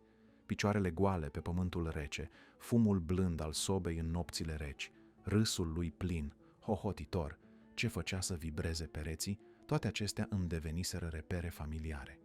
Picioarele goale pe pământul rece, fumul blând al sobei în nopțile reci, râsul lui plin, hohotitor, ce făcea să vibreze pereții, toate acestea îmi deveniseră repere familiare.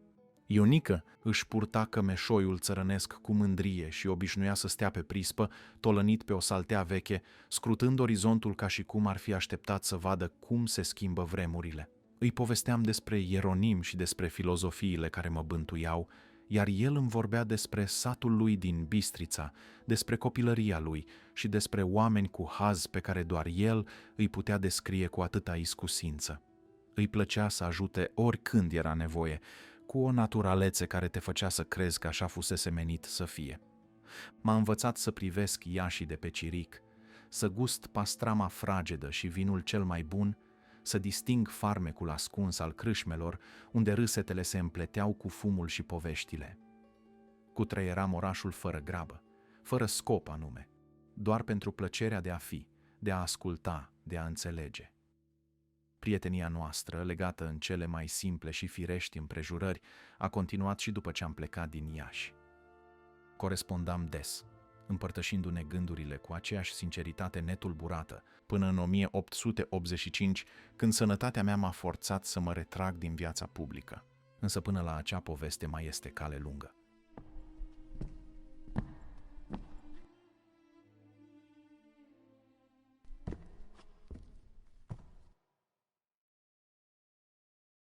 Ionică își purta cămeșoiul țărănesc cu mândrie și obișnuia să stea pe prispă, tolănit pe o saltea veche, scrutând orizontul ca și cum ar fi așteptat să vadă cum se schimbă vremurile. Îi povesteam despre Ieronim și despre filozofiile care mă bântuiau, iar el îmi vorbea despre satul lui din Bistrița, despre copilăria lui și despre oameni cu haz pe care doar el îi putea descrie cu atâta iscusință. Îi plăcea să ajute oricând era nevoie, cu o naturalețe care te făcea să crezi că așa fusese menit să fie. M-a învățat să privesc iașii de pe ciric, să gust pastrama fragedă și vinul cel mai bun, să disting farmecul ascuns al crâșmelor, unde râsetele se împleteau cu fumul și poveștile. Cutreieram orașul fără grabă, fără scop anume, doar pentru plăcerea de a fi, de a asculta, de a înțelege. Prietenia noastră, legată în cele mai simple și firești împrejurări, a continuat și după ce am plecat din Iași. Corespondam des, împărtășindu-ne gândurile cu aceeași sinceritate netulburată, până în 1885, când sănătatea mea m-a forțat să mă retrag din viața publică. Însă până la acea poveste mai este cale lungă.